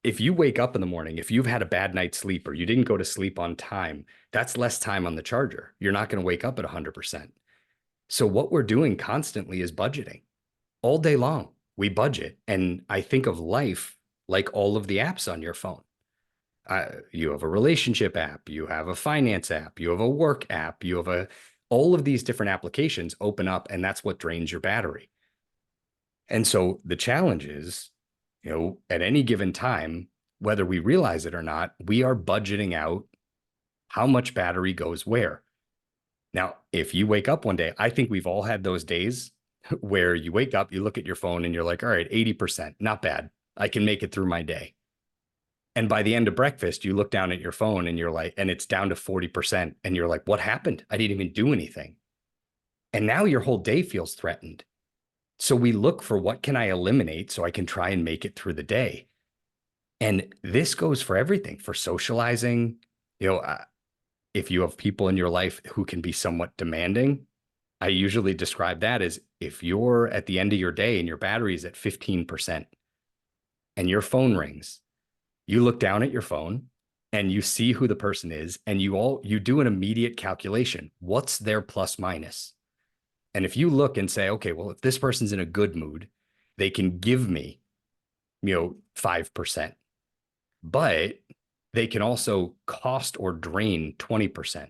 if you wake up in the morning, if you've had a bad night's sleep or you didn't go to sleep on time, that's less time on the charger. You're not going to wake up at 100%. So what we're doing constantly is budgeting all day long. We budget. And I think of life like all of the apps on your phone. You have a relationship app, you have a finance app, you have a work app, all of these different applications open up, and that's what drains your battery. And so the challenge is, at any given time, whether we realize it or not, we are budgeting out how much battery goes where. Now, if you wake up one day, I think we've all had those days where you wake up, you look at your phone and you're like, all right, 80%, not bad. I can make it through my day. And by the end of breakfast, you look down at your phone and you're like, and it's down to 40%. And you're like, what happened? I didn't even do anything. And now your whole day feels threatened. So we look for what can I eliminate so I can try and make it through the day. And this goes for everything, for socializing. If you have people in your life who can be somewhat demanding, I usually describe that as if you're at the end of your day and your battery is at 15% and your phone rings, you look down at your phone and you see who the person is and you do an immediate calculation. What's their plus minus? And if you look and say, okay, well, if this person's in a good mood, they can give me, 5%, but they can also cost or drain 20%.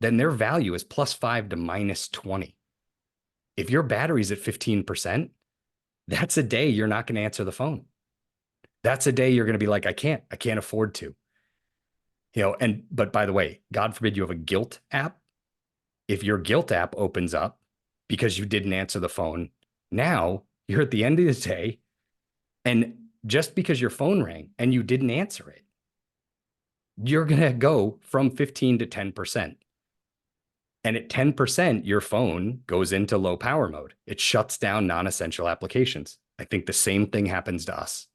Then their value is plus 5 to minus 20. If your battery's at 15%, that's a day you're not going to answer the phone. That's a day you're going to be like, I can't afford to. But by the way, God forbid you have a guilt app. If your guilt app opens up because you didn't answer the phone, now you're at the end of the day, and just because your phone rang and you didn't answer it, you're going to go from 15 to 10%. And at 10%, your phone goes into low power mode. It shuts down non-essential applications. I think the same thing happens to us.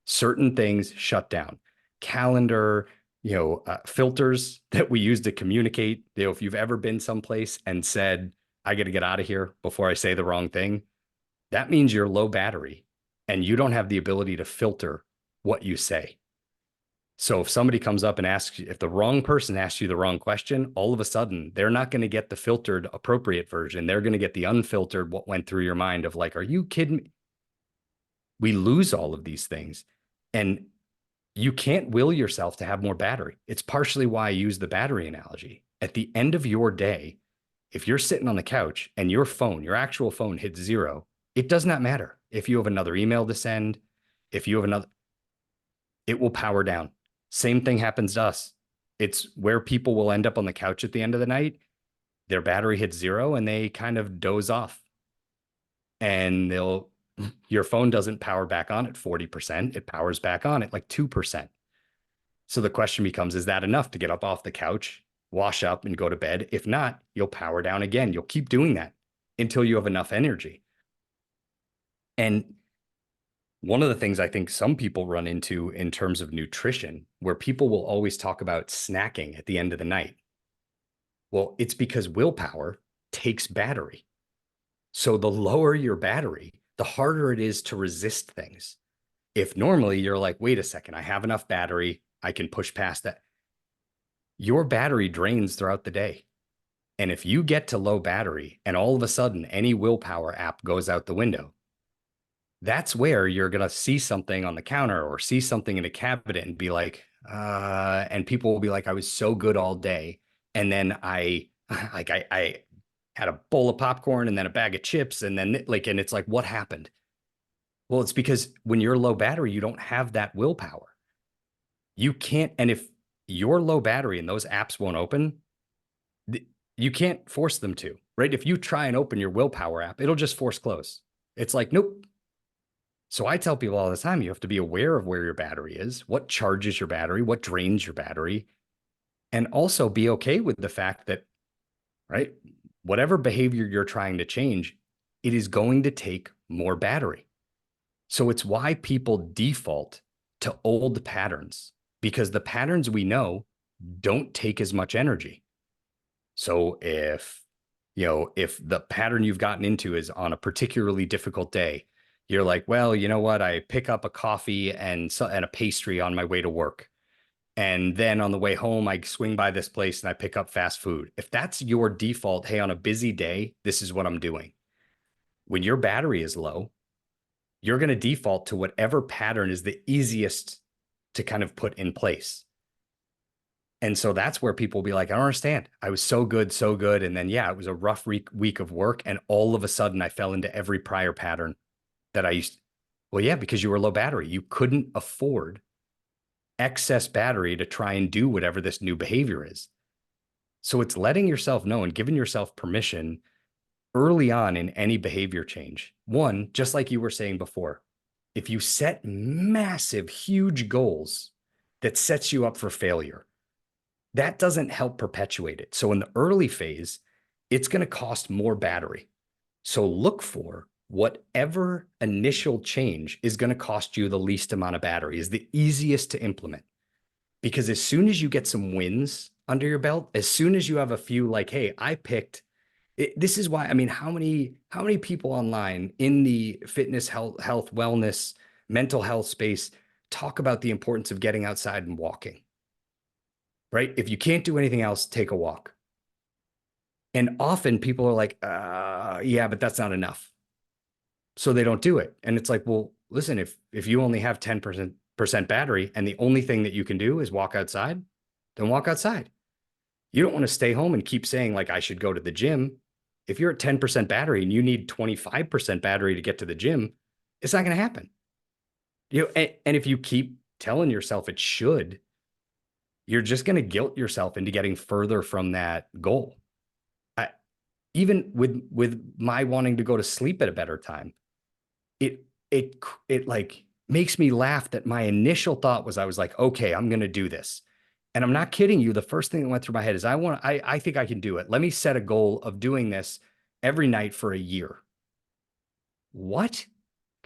Certain things shut down. Calendar, filters that we use to communicate. If you've ever been someplace and said, I got to get out of here before I say the wrong thing, that means you're low battery and you don't have the ability to filter what you say. So if somebody comes up and asks you, if the wrong person asks you the wrong question, all of a sudden they're not going to get the filtered appropriate version. They're going to get the unfiltered, what went through your mind of like, are you kidding me? We lose all of these things. And you can't will yourself to have more battery. It's partially why I use the battery analogy. At the end of your day, if you're sitting on the couch and your phone, your actual phone hits zero, it does not matter if you have another email to send, if you have another, it will power down. Same thing happens to us. It's where people will end up on the couch at the end of the night. Their battery hits zero and they kind of doze off. And your phone doesn't power back on at 40%. It powers back on at like 2%. So the question becomes, is that enough to get up off the couch, wash up, and go to bed? If not, you'll power down again. You'll keep doing that until you have enough energy. And one of the things I think some people run into in terms of nutrition, where people will always talk about snacking at the end of the night. Well, it's because willpower takes battery. So the lower your battery, the harder it is to resist things. If normally you're like, wait a second, I have enough battery, I can push past that. Your battery drains throughout the day. And if you get to low battery and all of a sudden any willpower app goes out the window, that's where you're going to see something on the counter or see something in a cabinet and be like, and people will be like, I was so good all day. And then I had a bowl of popcorn and then a bag of chips. And then and it's like, what happened? Well, it's because when you're low battery, you don't have that willpower. You can't. And if you're low battery and those apps won't open, you can't force them to, right? If you try and open your willpower app, it'll just force close. It's like, nope. So I tell people all the time, you have to be aware of where your battery is, what charges your battery, what drains your battery, and also be okay with the fact that, right, whatever behavior you're trying to change, it is going to take more battery. So it's why people default to old patterns, because the patterns we know don't take as much energy. So if the pattern you've gotten into is on a particularly difficult day, you're like, well, you know what? I pick up a coffee and a pastry on my way to work. And then on the way home, I swing by this place and I pick up fast food. If that's your default, hey, on a busy day, this is what I'm doing. When your battery is low, you're going to default to whatever pattern is the easiest to kind of put in place. And so that's where people will be like, I don't understand. I was so good, so good. And then, yeah, it was a rough week of work. And all of a sudden I fell into every prior pattern that I used. Well, yeah, because you were low battery. You couldn't afford excess battery to try and do whatever this new behavior is. So it's letting yourself know and giving yourself permission early on in any behavior change. One, just like you were saying before, if you set massive, huge goals that sets you up for failure, that doesn't help perpetuate it. So in the early phase, it's going to cost more battery. So look for whatever initial change is going to cost you the least amount of battery, is the easiest to implement. Because as soon as you get some wins under your belt, as soon as you have a few like, hey, I picked this is why, I mean, how many people online in the fitness, health, wellness, mental health space talk about the importance of getting outside and walking, right? If you can't do anything else, take a walk. And often people are like, yeah, but that's not enough. So they don't do it. And it's like, well, listen, if you only have 10% battery and the only thing that you can do is walk outside, then walk outside. You don't want to stay home and keep saying like, I should go to the gym. If you're at 10% battery and you need 25% battery to get to the gym, it's not going to happen. And if you keep telling yourself it should, you're just going to guilt yourself into getting further from that goal. Even with my wanting to go to sleep at a better time, it like makes me laugh that my initial thought was, I was like, okay, I'm going to do this. And I'm not kidding you. The first thing that went through my head is I think I can do it. Let me set a goal of doing this every night for a year. What?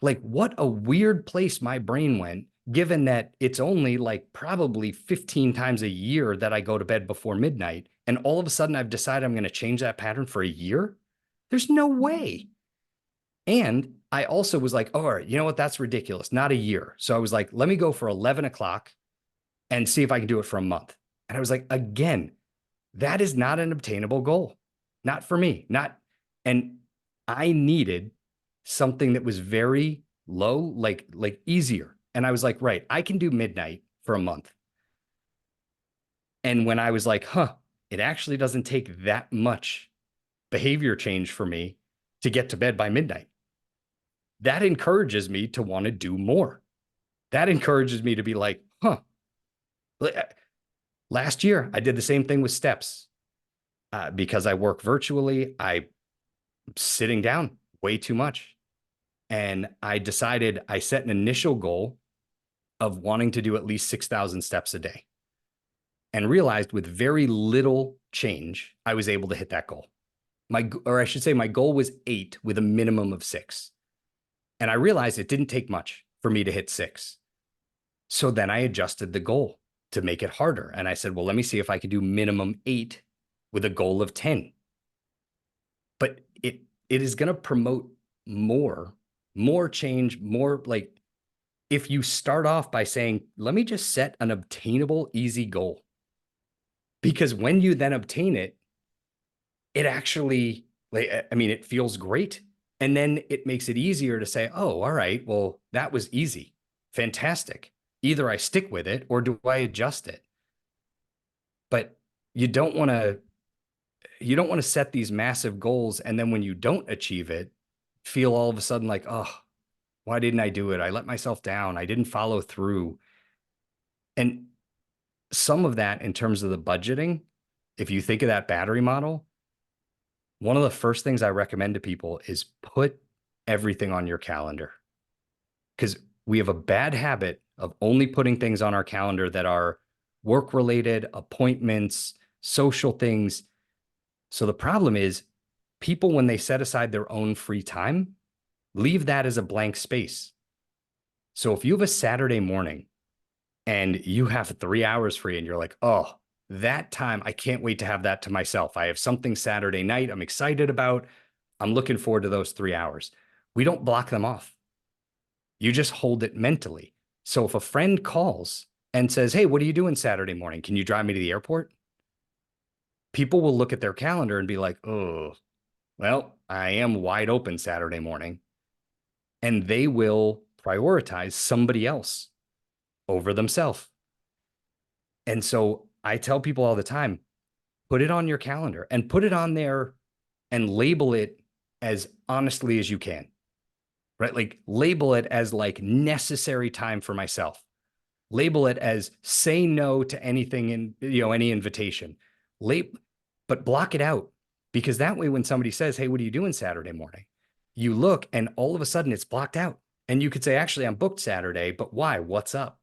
Like, what a weird place my brain went, given that it's only like probably 15 times a year that I go to bed before midnight. And all of a sudden I've decided I'm going to change that pattern for a year. There's no way. And I also was like, oh, all right, you know what? That's ridiculous. Not a year. So I was like, let me go for 11 o'clock and see if I can do it for a month. And I was like, again, that is not an obtainable goal. Not for me. And I needed something that was very low, like easier. And I was like, right, I can do midnight for a month. And when I was like, it actually doesn't take that much behavior change for me to get to bed by midnight. That encourages me to want to do more. That encourages me to be like, huh, last year I did the same thing with steps. Because I work virtually, I'm sitting down way too much. And I decided I set an initial goal of wanting to do at least 6,000 steps a day and realized with very little change, I was able to hit that goal. Or I should say, my goal was 8 with a minimum of 6. And I realized it didn't take much for me to hit 6. So then I adjusted the goal to make it harder. And I said, well, let me see if I could do minimum 8 with a goal of 10. But it is going to promote more change, more like if you start off by saying, let me just set an obtainable, easy goal. Because when you then obtain it, it actually, like, I mean, it feels great. And then it makes it easier to say, oh, all right, well, that was easy. Fantastic. Either I stick with it or do I adjust it? But you don't want to set these massive goals. And then when you don't achieve it, feel all of a sudden like, oh, why didn't I do it? I let myself down. I didn't follow through. And some of that in terms of the budgeting, if you think of that battery model, one of the first things I recommend to people is put everything on your calendar. Because we have a bad habit of only putting things on our calendar that are work related, appointments, social things. So the problem is people, when they set aside their own free time, leave that as a blank space. So if you have a Saturday morning and you have 3 hours free and you're like, oh, that time, I can't wait to have that to myself. I have something Saturday night I'm excited about. I'm looking forward to those 3 hours. We don't block them off. You just hold it mentally. So if a friend calls and says, hey, what are you doing Saturday morning? Can you drive me to the airport? People will look at their calendar and be like, oh, well, I am wide open Saturday morning. And they will prioritize somebody else over themselves. And so I tell people all the time, put it on your calendar and put it on there and label it as honestly as you can, right? Like label it as like necessary time for myself. Label it as say no to anything in, any invitation. But block it out, because that way when somebody says, hey, what are you doing Saturday morning? You look and all of a sudden it's blocked out. And you could say, actually, I'm booked Saturday, but why? What's up?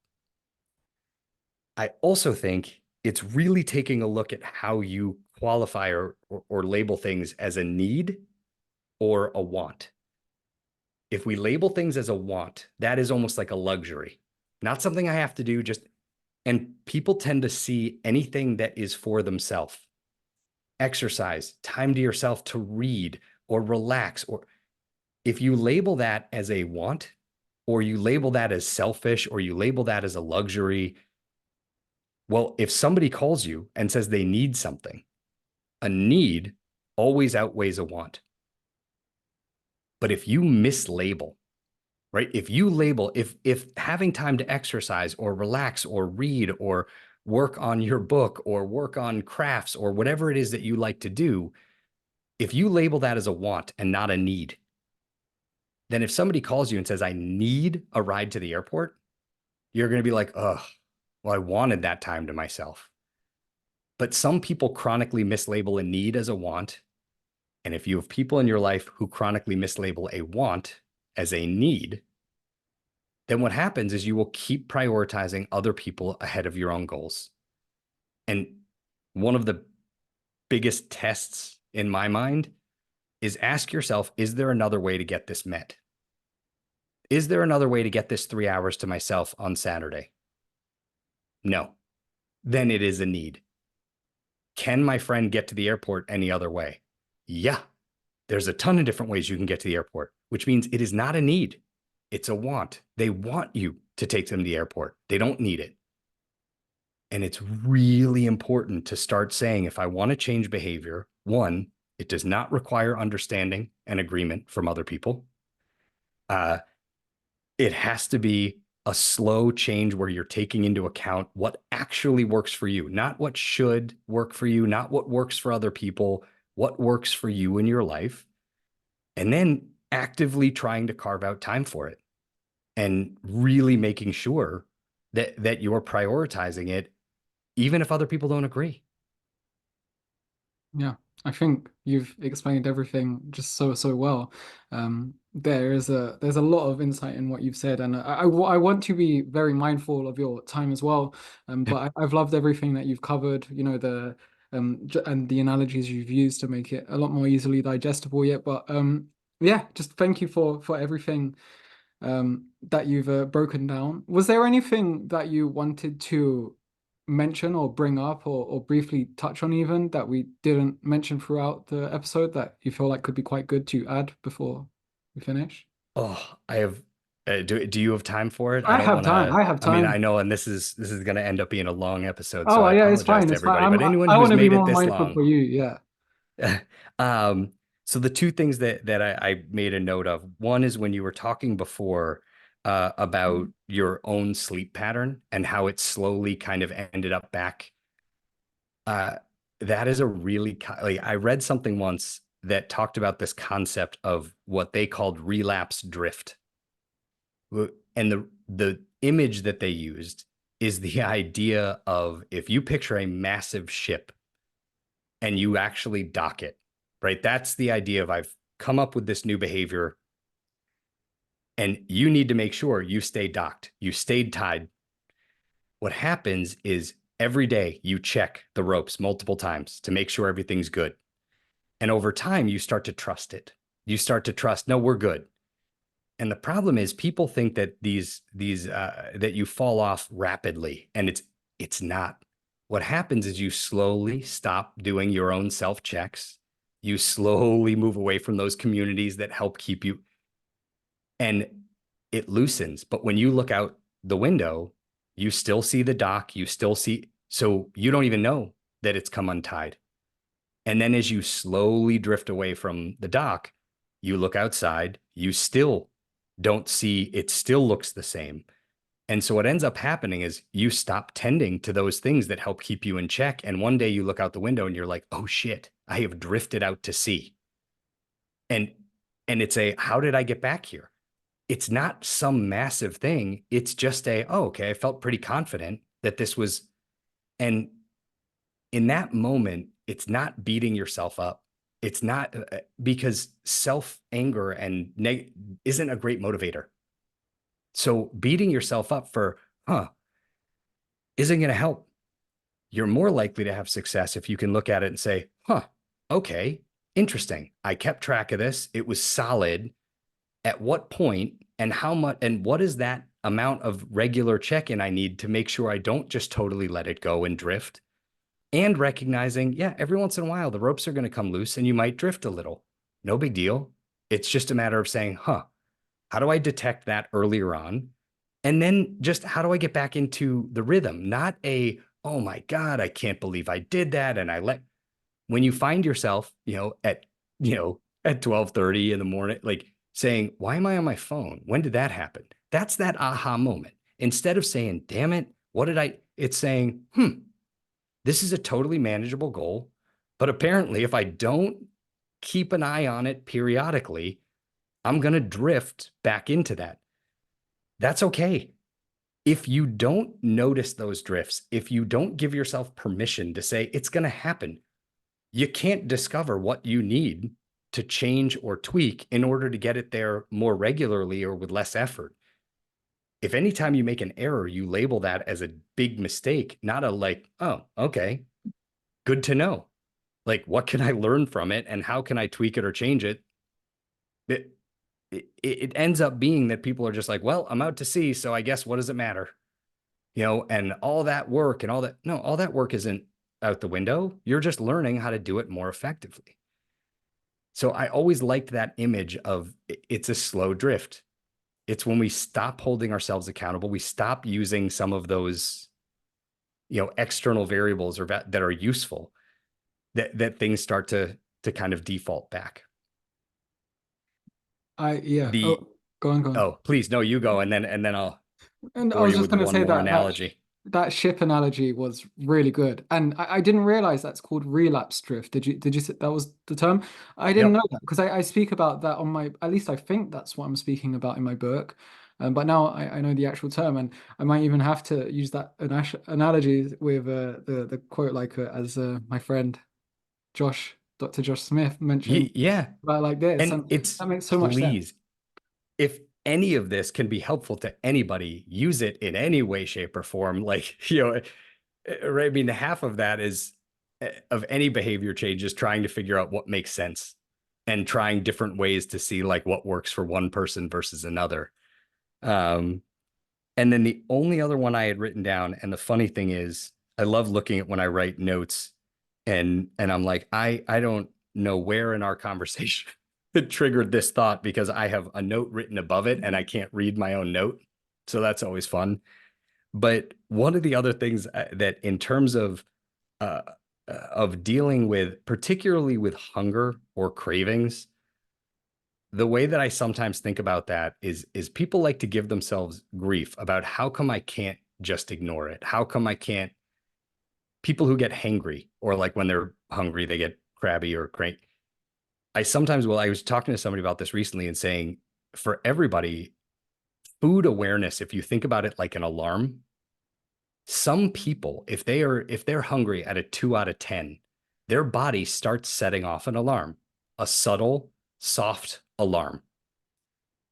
I also think it's really taking a look at how you qualify or label things as a need or a want. If we label things as a want, that is almost like a luxury, not something I have to do, and people tend to see anything that is for themselves. Exercise, time to yourself to read or relax, or if you label that as a want, or you label that as selfish, or you label that as a luxury, well, if somebody calls you and says they need something, a need always outweighs a want. But if you mislabel, right? If you label, if having time to exercise or relax or read or work on your book or work on crafts or whatever it is that you like to do, if you label that as a want and not a need, then if somebody calls you and says, I need a ride to the airport, you're going to be like, oh, well, I wanted that time to myself. But some people chronically mislabel a need as a want. And if you have people in your life who chronically mislabel a want as a need, then what happens is you will keep prioritizing other people ahead of your own goals. And one of the biggest tests in my mind is ask yourself, is there another way to get this met? Is there another way to get this 3 hours to myself on Saturday? No. Then it is a need. Can my friend get to the airport any other way? Yeah. There's a ton of different ways you can get to the airport, which means it is not a need. It's a want. They want you to take them to the airport. They don't need it. And it's really important to start saying, if I want to change behavior, one, it does not require understanding and agreement from other people. It has to be a slow change where you're taking into account what actually works for you, not what should work for you, not what works for other people, what works for you in your life, and then actively trying to carve out time for it and really making sure that you're prioritizing it, even if other people don't agree. Yeah, I think you've explained everything just so well. There's a lot of insight in what you've said, and I want to be very mindful of your time as well. But I've loved everything that you've covered. You know, and the analogies you've used to make it a lot more easily digestible yet. But yeah, just thank you for everything that you've broken down. Was there anything that you wanted to mention or bring up or briefly touch on even that we didn't mention throughout the episode that you feel like could be quite good to add before we finish? Oh, I have. Do you have time for it? I I don't have want time. to. I have I mean, I time. know, and this is going to end up being a long episode, so Oh I yeah, it's apologize fine. to It's fine. everybody. But anyone I want who's to be made it more this mindful long, for you. Yeah. um, so the two things that I made a note of, one is when you were talking before about your own sleep pattern and how it slowly kind of ended up back. Uh, that is a really like I read something once that talked about this concept of what they called relapse drift. And the image that they used is the idea of if you picture a massive ship and you actually dock it, right? That's the idea of I've come up with this new behavior and you need to make sure you stay docked, you stayed tied. What happens is every day you check the ropes multiple times to make sure everything's good. And over time, you start to trust it. You start to trust, no, we're good. And the problem is people think that these that you fall off rapidly, and it's not. What happens is you slowly stop doing your own self checks. You slowly move away from those communities that help keep you, and it loosens. But when you look out the window, you still see the dock. You still see, so you don't even know that it's come untied. And then as you slowly drift away from the dock, you look outside, you still don't see, it still looks the same. And so what ends up happening is you stop tending to those things that help keep you in check. And one day you look out the window and you're like, oh shit, I have drifted out to sea. And it's a, how did I get back here? It's not some massive thing. It's just a, oh, okay, I felt pretty confident that this was, and in that moment, it's not beating yourself up. It's not because self anger and isn't a great motivator. So beating yourself up for, isn't going to help. You're more likely to have success if you can look at it and say, okay, interesting. I kept track of this. It was solid. At what point and how much, and what is that amount of regular check in I need to make sure I don't just totally let it go and drift? And recognizing, yeah, every once in a while, the ropes are going to come loose and you might drift a little. No big deal. It's just a matter of saying, how do I detect that earlier on? And then just how do I get back into the rhythm? Not a, oh my God, I can't believe I did that. And when you find yourself, at 12:30 in the morning, like saying, why am I on my phone? When did that happen? That's that aha moment. Instead of saying, damn it, what did I, it's saying, this is a totally manageable goal. But apparently, if I don't keep an eye on it periodically, I'm going to drift back into that. That's okay. If you don't notice those drifts, if you don't give yourself permission to say it's going to happen, you can't discover what you need to change or tweak in order to get it there more regularly or with less effort. If anytime you make an error, you label that as a big mistake, not a like, oh, okay, good to know. Like, what can I learn from it and how can I tweak it or change it? It, it ends up being that people are just like, well, I'm out to sea. So I guess what does it matter? And all that work and all that. No, all that work isn't out the window. You're just learning how to do it more effectively. So I always liked that image of it's a slow drift. It's when we stop holding ourselves accountable, we stop using some of those, external variables or that are useful, that things start to kind of default back. Yeah. The Oh, go on, go on. Oh, please, no, you go, and then I'll And I bore was you just with going to one say more that analogy. that ship analogy was really good, and I didn't realize that's called relapse drift. Did you say that was the term? I didn't know Yep. that because I speak about that on my, at least I think that's what I'm speaking about in my book. But now I know the actual term, and I might even have to use that analogy with the quote, like as my friend Josh, Dr. Josh Smith mentioned Yeah. about like this, And and it's, that makes so much sense. please, if any of this can be helpful to anybody, use it in any way, shape, or form. Like, right? I mean, half of that is of any behavior change is trying to figure out what makes sense and trying different ways to see like what works for one person versus another. Um, and then the only other one I had written down, and the funny thing is, I love looking at when I write notes, and I'm like, I don't know where in our conversation it triggered this thought because I have a note written above it and I can't read my own note. So that's always fun. But one of the other things that in terms uh, of dealing with, particularly with hunger or cravings, the way that I sometimes think about that is people like to give themselves grief about how come I can't just ignore it? How come I can't? People who get hangry or like when they're hungry, they get crabby or cranky. I sometimes will. I was talking to somebody about this recently and saying for everybody, food awareness, if you think about it like an alarm, some people, if they're hungry at a 2 out of 10, their body starts setting off an alarm, a subtle, soft alarm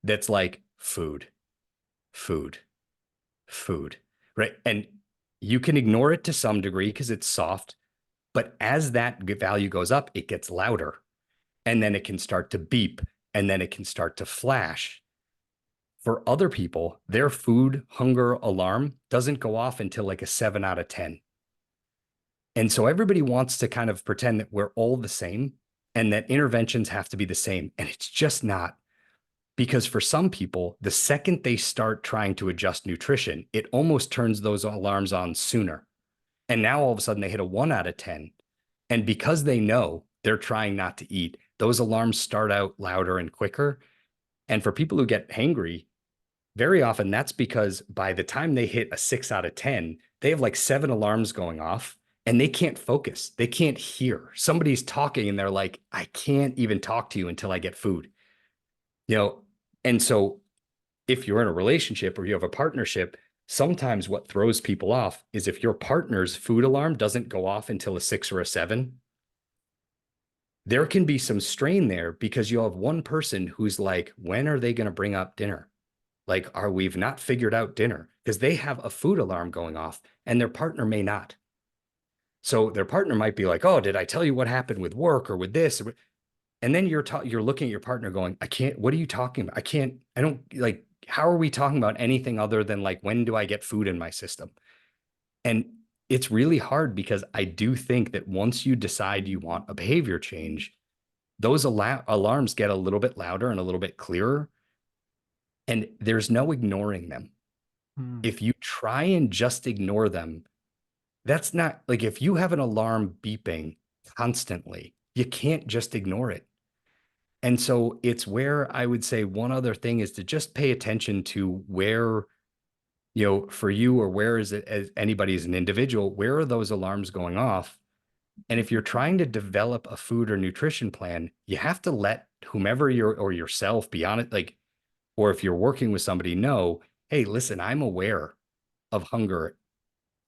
that's like food, food, food, right? And you can ignore it to some degree because it's soft, but as that value goes up, it gets louder, and then it can start to beep, and then it can start to flash. For other people, their food hunger alarm doesn't go off until like a 7 out of 10. And so everybody wants to kind of pretend that we're all the same and that interventions have to be the same. And it's just not, because for some people, the second they start trying to adjust nutrition, it almost turns those alarms on sooner. And now all of a sudden they hit a 1 out of 10. And because they know they're trying not to eat, those alarms start out louder and quicker. And for people who get hangry, very often that's because by the time they hit a 6 out of 10, they have like seven alarms going off and they can't focus. They can't hear. Somebody's talking and they're like, I can't even talk to you until I get food. You know, and so if you're in a relationship or you have a partnership, sometimes what throws people off is if your partner's food alarm doesn't go off until a 6 or a 7, there can be some strain there because you'll have one person who's like, when are they going to bring up dinner? Like, are we've not figured out dinner because they have a food alarm going off and their partner may not. So their partner might be like, oh, did I tell you what happened with work or with this? And then you're looking at your partner going, I can't, what are you talking about? I can't, I don't like, how are we talking about anything other than like, when do I get food in my system? And it's really hard because I do think that once you decide you want a behavior change, those alarms get a little bit louder and a little bit clearer. And there's no ignoring them. Hmm. If you try and just ignore them, that's not like if you have an alarm beeping constantly, you can't just ignore it. And so it's where I would say one other thing is to just pay attention to where, for you or where is it as anybody as an individual, where are those alarms going off? And if you're trying to develop a food or nutrition plan, you have to let whomever you're or yourself be on it, like, or if you're working with somebody, know, hey, listen, I'm aware of hunger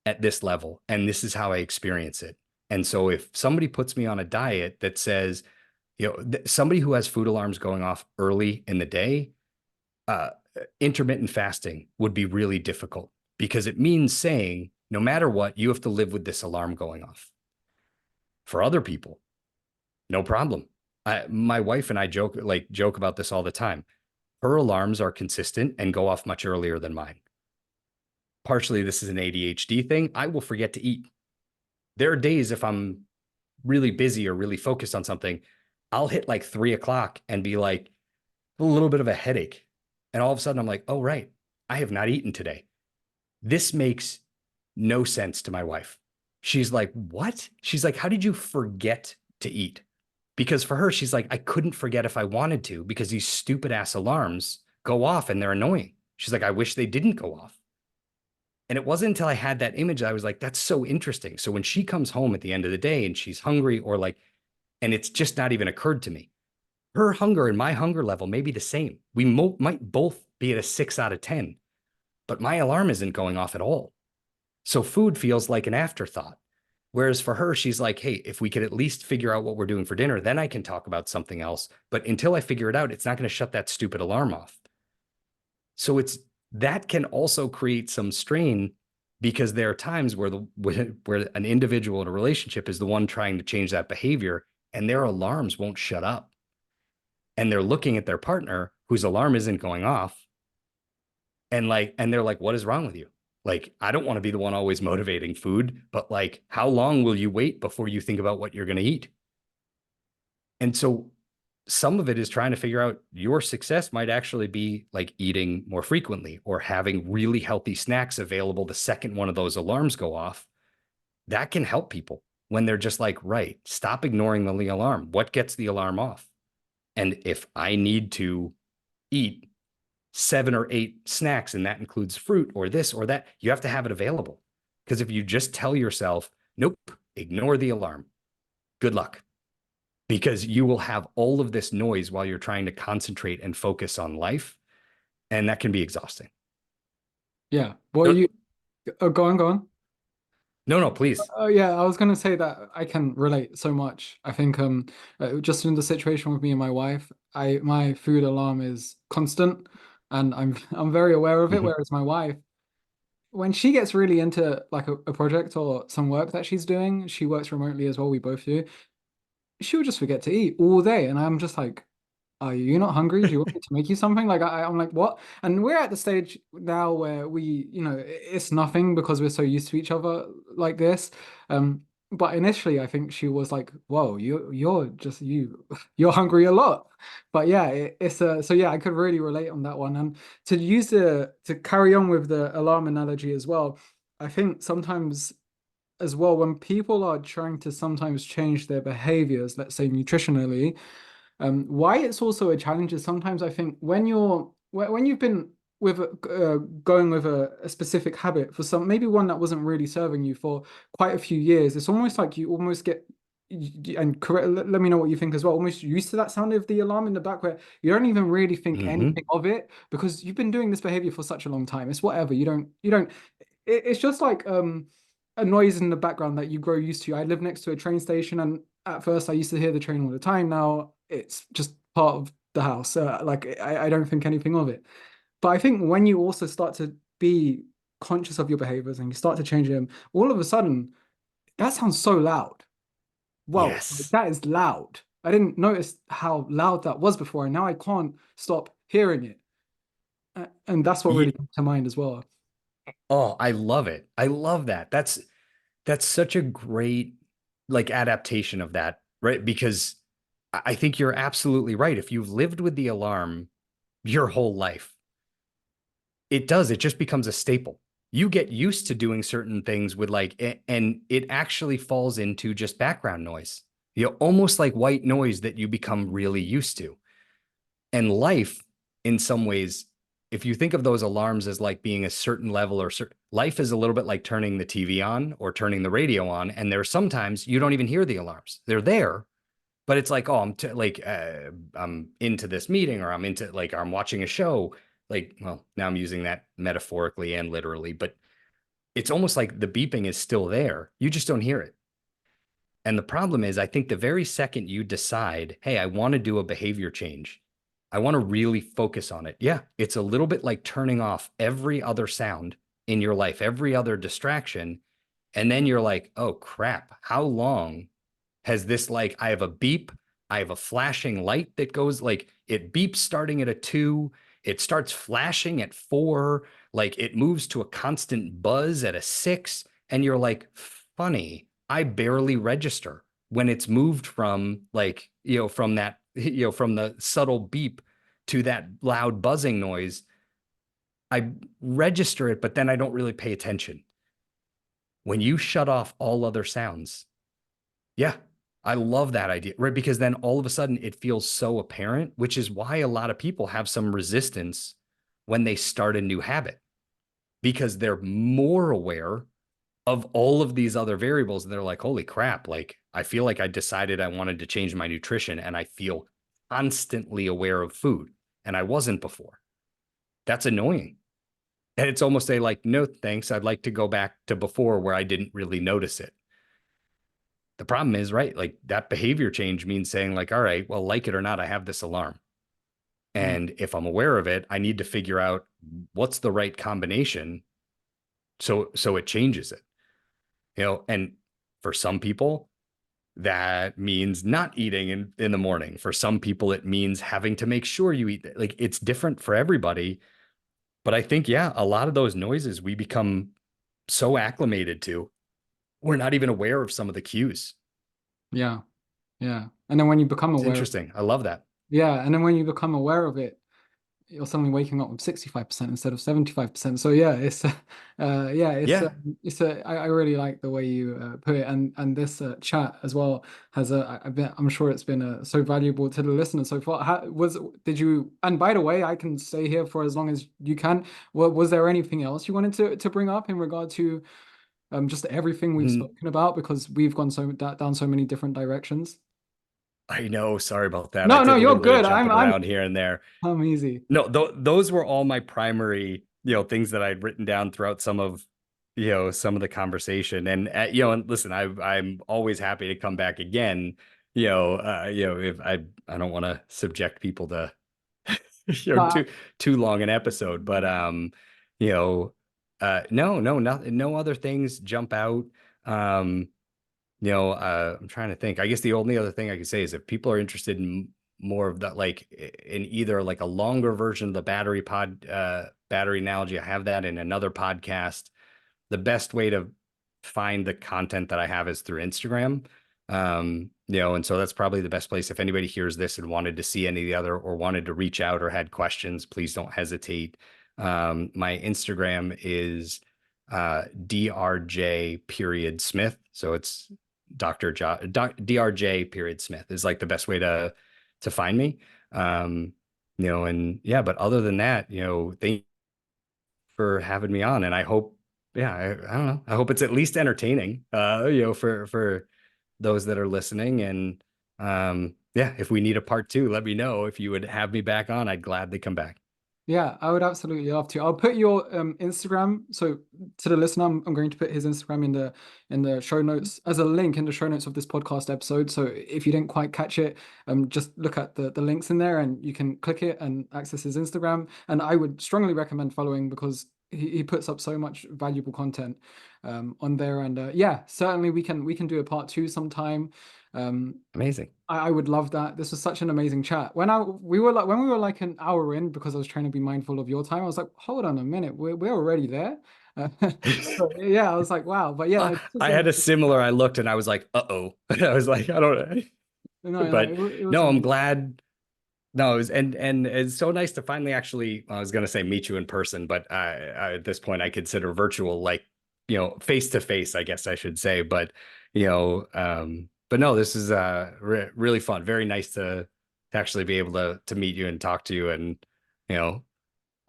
at this level, and this is how I experience it. And so if somebody puts me on a diet that says, somebody who has food alarms going off early in the day, uh, intermittent fasting would be really difficult because it means saying, no matter what, you have to live with this alarm going off. For other people, no problem. My wife and I joke about this all the time. Her alarms are consistent and go off much earlier than mine. Partially, this is an ADHD thing. I will forget to eat. There are days if I'm really busy or really focused on something, I'll hit like 3 o'clock and be like a little bit of a headache. And all of a sudden I'm like, oh, right, I have not eaten today. This makes no sense to my wife. She's like, what? She's like, how did you forget to eat? Because for her, she's like, I couldn't forget if I wanted to because these stupid ass alarms go off and they're annoying. She's like, I wish they didn't go off. And it wasn't until I had that image I was like, that's so interesting. So when she comes home at the end of the day and she's hungry or like, and it's just not even occurred to me, her hunger and my hunger level may be the same. We might both be at a 6 out of 10, but my alarm isn't going off at all. So food feels like an afterthought. Whereas for her, she's like, hey, if we could at least figure out what we're doing for dinner, then I can talk about something else. But until I figure it out, it's not going to shut that stupid alarm off. So it's that can also create some strain because there are times where where an individual in a relationship is the one trying to change that behavior and their alarms won't shut up. And they're looking at their partner whose alarm isn't going off and they're like, what is wrong with you? Like, I don't want to be the one always motivating food, but like, how long will you wait before you think about what you're going to eat? And so some of it is trying to figure out your success might actually be like eating more frequently or having really healthy snacks available the second one of those alarms go off. That can help people when they're just like, right, stop ignoring the alarm. What gets the alarm off? And if I need to eat 7 or 8 snacks, and that includes fruit or this or that, you have to have it available. Because if you just tell yourself, nope, ignore the alarm, good luck. Because you will have all of this noise while you're trying to concentrate and focus on life. And that can be exhausting. Yeah. What No, you go on, go on. no, please. Yeah, I was gonna say that I can relate so much. I think just in the situation with me and my wife, I my food alarm is constant and I'm very aware of it, Mm-hmm. whereas my wife, when she gets really into like a project or some work that she's doing, she works remotely as well, we both do, she would just forget to eat all day. And I'm just like, are you not hungry? Do you want me to make you something? Like I'm like, what? And we're at the stage now where it's nothing because we're so used to each other like this. But initially I think she was like, whoa, you're just you're hungry a lot. But yeah, it's so yeah, I could really relate on that one. And to carry on with the alarm analogy as well, I think sometimes as well when people are trying to sometimes change their behaviors, let's say nutritionally, why it's also a challenge is sometimes I think when you've been with going with a specific habit for some maybe one that wasn't really serving you for quite a few years, it's almost like you almost get and correct, let me know what you think as well. Almost used to that sound of the alarm in the back where you don't even really think Mm-hmm. anything of it because you've been doing this behavior for such a long time. It's whatever. You don't it's just like a noise in the background that you grow used to. I live next to a train station, and at first I used to hear the train all the time. Now it's just part of the house. Like I don't think anything of it. But I think when you also start to be conscious of your behaviors and you start to change them, all of a sudden that sounds so loud. Wow, like, Yes. that is loud. I didn't notice how loud that was before, and now I can't stop hearing it. And that's what really Ye- comes to mind as well. Oh, I love it. I love that. That's such a great like adaptation of that, right? Because I think you're absolutely right. If you've lived with the alarm your whole life, it does. It just becomes a staple. You get used to doing certain things with and it actually falls into just background noise, almost like white noise that you become really used to. And life, in some ways, if you think of those alarms as like being a certain level or life is a little bit like turning the TV on or turning the radio on. And there are sometimes you don't even hear the alarms. They're there, but it's like, oh, I'm into this meeting or I'm watching a show. Like, well, now I'm using that metaphorically and literally, but it's almost like the beeping is still there. You just don't hear it. And the problem is, I think the very second you decide, hey, I want to do a behavior change, I want to really focus on it. Yeah, it's a little bit like turning off every other sound in your life, every other distraction. And then you're like, oh crap, how long has this like I have a beep, I have a flashing light that goes like it beeps starting at a 2, it starts flashing at 4, like it moves to a constant buzz at a 6, and you're like, funny, I barely register when it's moved from from that, from the subtle beep to that loud buzzing noise. I register it, but then I don't really pay attention. When you shut off all other sounds, yeah, I love that idea, right? Because then all of a sudden it feels so apparent, which is why a lot of people have some resistance when they start a new habit because they're more aware of all of these other variables. And they're like, holy crap, like I feel like I decided I wanted to change my nutrition and I feel constantly aware of food. And I wasn't before. That's annoying. And it's almost a like, no, thanks. I'd like to go back to before where I didn't really notice it. The problem is, right, like that behavior change means saying, like, all right, well, like it or not, I have this alarm. Mm. And if I'm aware of it, I need to figure out what's the right combination so it changes it. And for some people, that means not eating in the morning. For some people, it means having to make sure you eat. Like it's different for everybody. But I think, yeah, a lot of those noises we become so acclimated to, we're not even aware of some of the cues. Yeah, yeah. And then when you become It's aware, interesting. I love that. yeah, and then when you become aware of it, you're suddenly waking up with 65% instead of 75%. So yeah, yeah, Yeah. I really like the way you put it, and this chat as well has I'm sure it's been so valuable to the listeners so far. Did you, and by the way, I can stay here for as long as you can. Was there anything else you wanted to bring up in regard to just everything we've spoken about, because we've gone down so many different directions? I know. Sorry about that. I No, no, did a you're little bit of good. jumping around here and there. I'm easy. No, those were all my primary, things that I'd written down throughout some of the conversation. And listen, I'm always happy to come back again. If I don't want to subject people to Uh, too long an episode, but you know, no, nothing, no other things jump out. Um, I'm trying to think. I guess the only other thing I could say is if people are interested in more of that, like in either like a longer version of the battery analogy, I have that in another podcast. The best way to find the content that I have is through Instagram. And so that's probably the best place. If anybody hears this and wanted to see any of the other or wanted to reach out or had questions, please don't hesitate. My Instagram is DRJ period Smith. So it's DRJ period Smith is like the best way to find me. And yeah, but other than that, thank you for having me on. And I hope, yeah, I don't know. I hope it's at least entertaining, for those that are listening. And yeah, if we need a part two, let me know. If you would have me back on, I'd gladly come back. Yeah, I would absolutely love to. I'll put your Instagram. So to the listener, I'm going to put his Instagram in the show notes as a link in the show notes of this podcast episode. So if you didn't quite catch it, just look at the links in there and you can click it and access his Instagram. And I would strongly recommend following, because he puts up so much valuable content on there. And yeah, certainly we can do a part two sometime. Um, Amazing. I would love that. This was such an amazing chat. When we were like an hour in, because I was trying to be mindful of your time, I was like, hold on a minute, we're already there. So, yeah, I was like, wow. But yeah, no, this was I an had a amazing similar, chat. I looked and I was like, uh-oh. I was like, I don't know. No, no, But it was no, I'm amazing. glad. No, and it's so nice to finally actually, I was going to say meet you in person, but at this point I consider virtual like, face to face, I guess I should say. But no, this is really fun. Very nice to actually be able to meet you and talk to you. And, you know,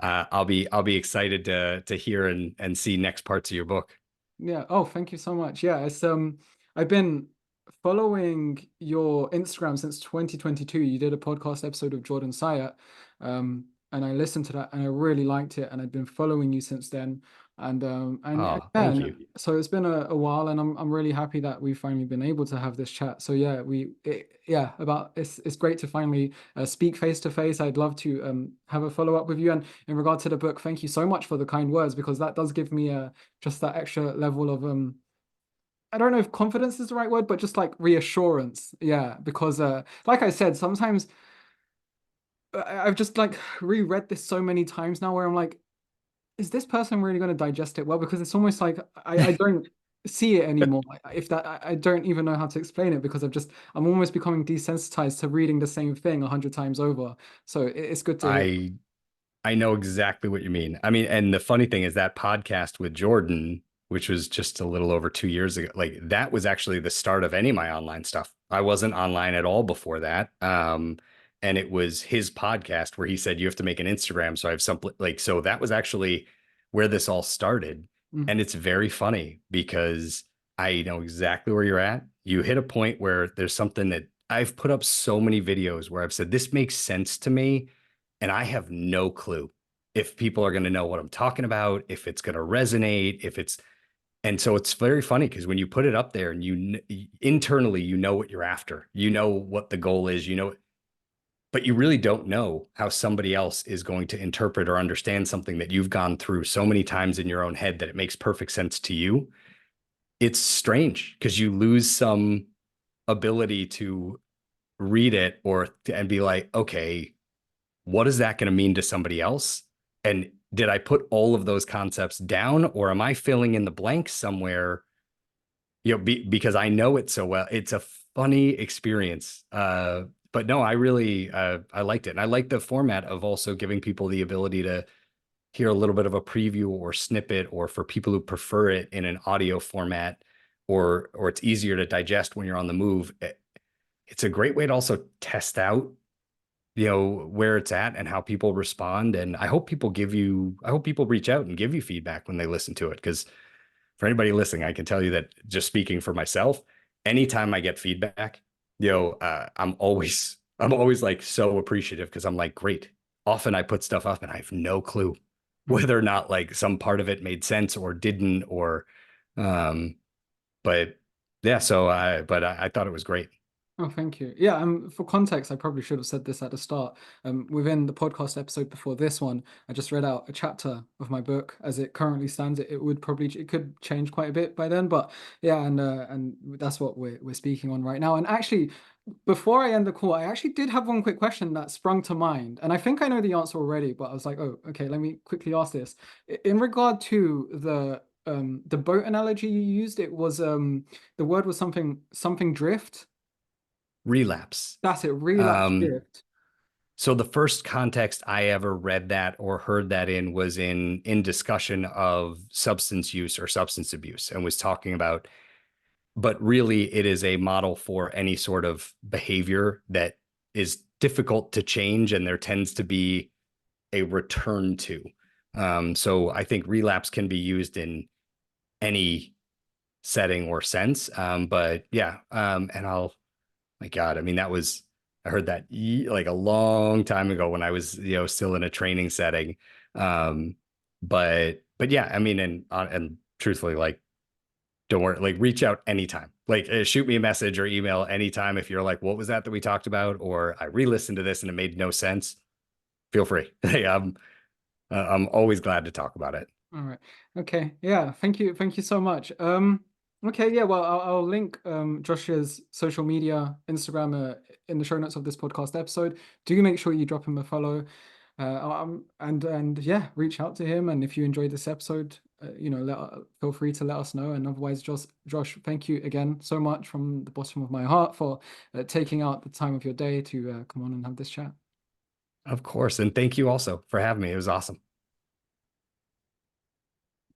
I'll be excited to hear and see next parts of your book. Yeah. Oh, thank you so much. Yeah, it's I've been following your Instagram since 2022. You did a podcast episode of Jordan Syatt, and I listened to that and I really liked it, and I've been following you since then. And yeah, Oh, thank and you. so it's been a while, and I'm really happy that we've finally been able to have this chat. So yeah, yeah, about it's great to finally speak face to face. I'd love to have a follow up with you. And in regard to the book, thank you so much for the kind words, because that does give me just that extra level of I don't know if confidence is the right word, but just like reassurance. Yeah, because like I said, sometimes I've just like reread this so many times now where I'm like, is this person really going to digest it well? Because it's almost like I don't see it anymore. If that I don't even know how to explain it, because I'm almost becoming desensitized to reading the same thing 100 times over. So it's good to hear. I I know exactly what you mean. I mean, and the funny thing is that podcast with Jordan, which was just a little over 2 years ago, like that was actually the start of any of my online stuff. I wasn't online at all before that. And it was his podcast where he said, you have to make an Instagram. So I have some, like, so that was actually where this all started. Mm. And it's very funny because I know exactly where you're at. You hit a point where there's something that I've put up so many videos where I've said, this makes sense to me. And I have no clue if people are going to know what I'm talking about, if it's going to resonate, if it's, and so it's very funny because when you put it up there and internally, you know what you're after, you know what the goal is, you know, but you really don't know how somebody else is going to interpret or understand something that you've gone through so many times in your own head that it makes perfect sense to you. It's strange because you lose some ability to read it and be like, okay, what is that going to mean to somebody else? And did I put all of those concepts down, or am I filling in the blanks somewhere? Because I know it so well. It's a funny experience. But no, I really I liked it, and I like the format of also giving people the ability to hear a little bit of a preview or snippet, or for people who prefer it in an audio format, or it's easier to digest when you're on the move. It's a great way to also test out, where it's at and how people respond. And I hope people reach out and give you feedback when they listen to it. Because for anybody listening, I can tell you that, just speaking for myself, anytime I get feedback, I'm always like so appreciative, because I'm like, great. Often I put stuff up and I have no clue Mm. whether or not like some part of it made sense or didn't, um, but yeah, I thought it was great. Oh, thank you. Yeah, for context, I probably should have said this at the start. Within the podcast episode before this one, I just read out a chapter of my book as it currently stands. It could change quite a bit by then, but yeah, and that's what we're speaking on right now. And actually, before I end the call, I actually did have one quick question that sprung to mind, and I think I know the answer already, but I was like, oh, okay, let me quickly ask this. In regard to the boat analogy you used, it was the word was something drift. Relapse. That's it, relapse Um, shift. So the first context I ever read that or heard that in was in discussion of substance use or substance abuse, and was talking about, but really it is a model for any sort of behavior that is difficult to change, and there tends to be a return to. So I think relapse can be used in any setting or sense. But yeah, and my God, I mean, I heard that like a long time ago when I was, still in a training setting. Um, but yeah, I mean, and truthfully, like, don't worry, like, reach out anytime. Like, shoot me a message or email anytime if you're like, what was that we talked about? Or I re-listened to this and it made no sense. Feel free. Hey, I'm always glad to talk about it. All right. Okay. Yeah. Thank you so much. Okay. Yeah. Well, I'll link Joshua's social media, Instagram, in the show notes of this podcast episode. Do make sure you drop him a follow. And yeah, reach out to him. And if you enjoyed this episode, feel free to let us know. And otherwise, Josh, thank you again so much from the bottom of my heart for taking out the time of your day to come on and have this chat. Of course. And thank you also for having me. It was awesome.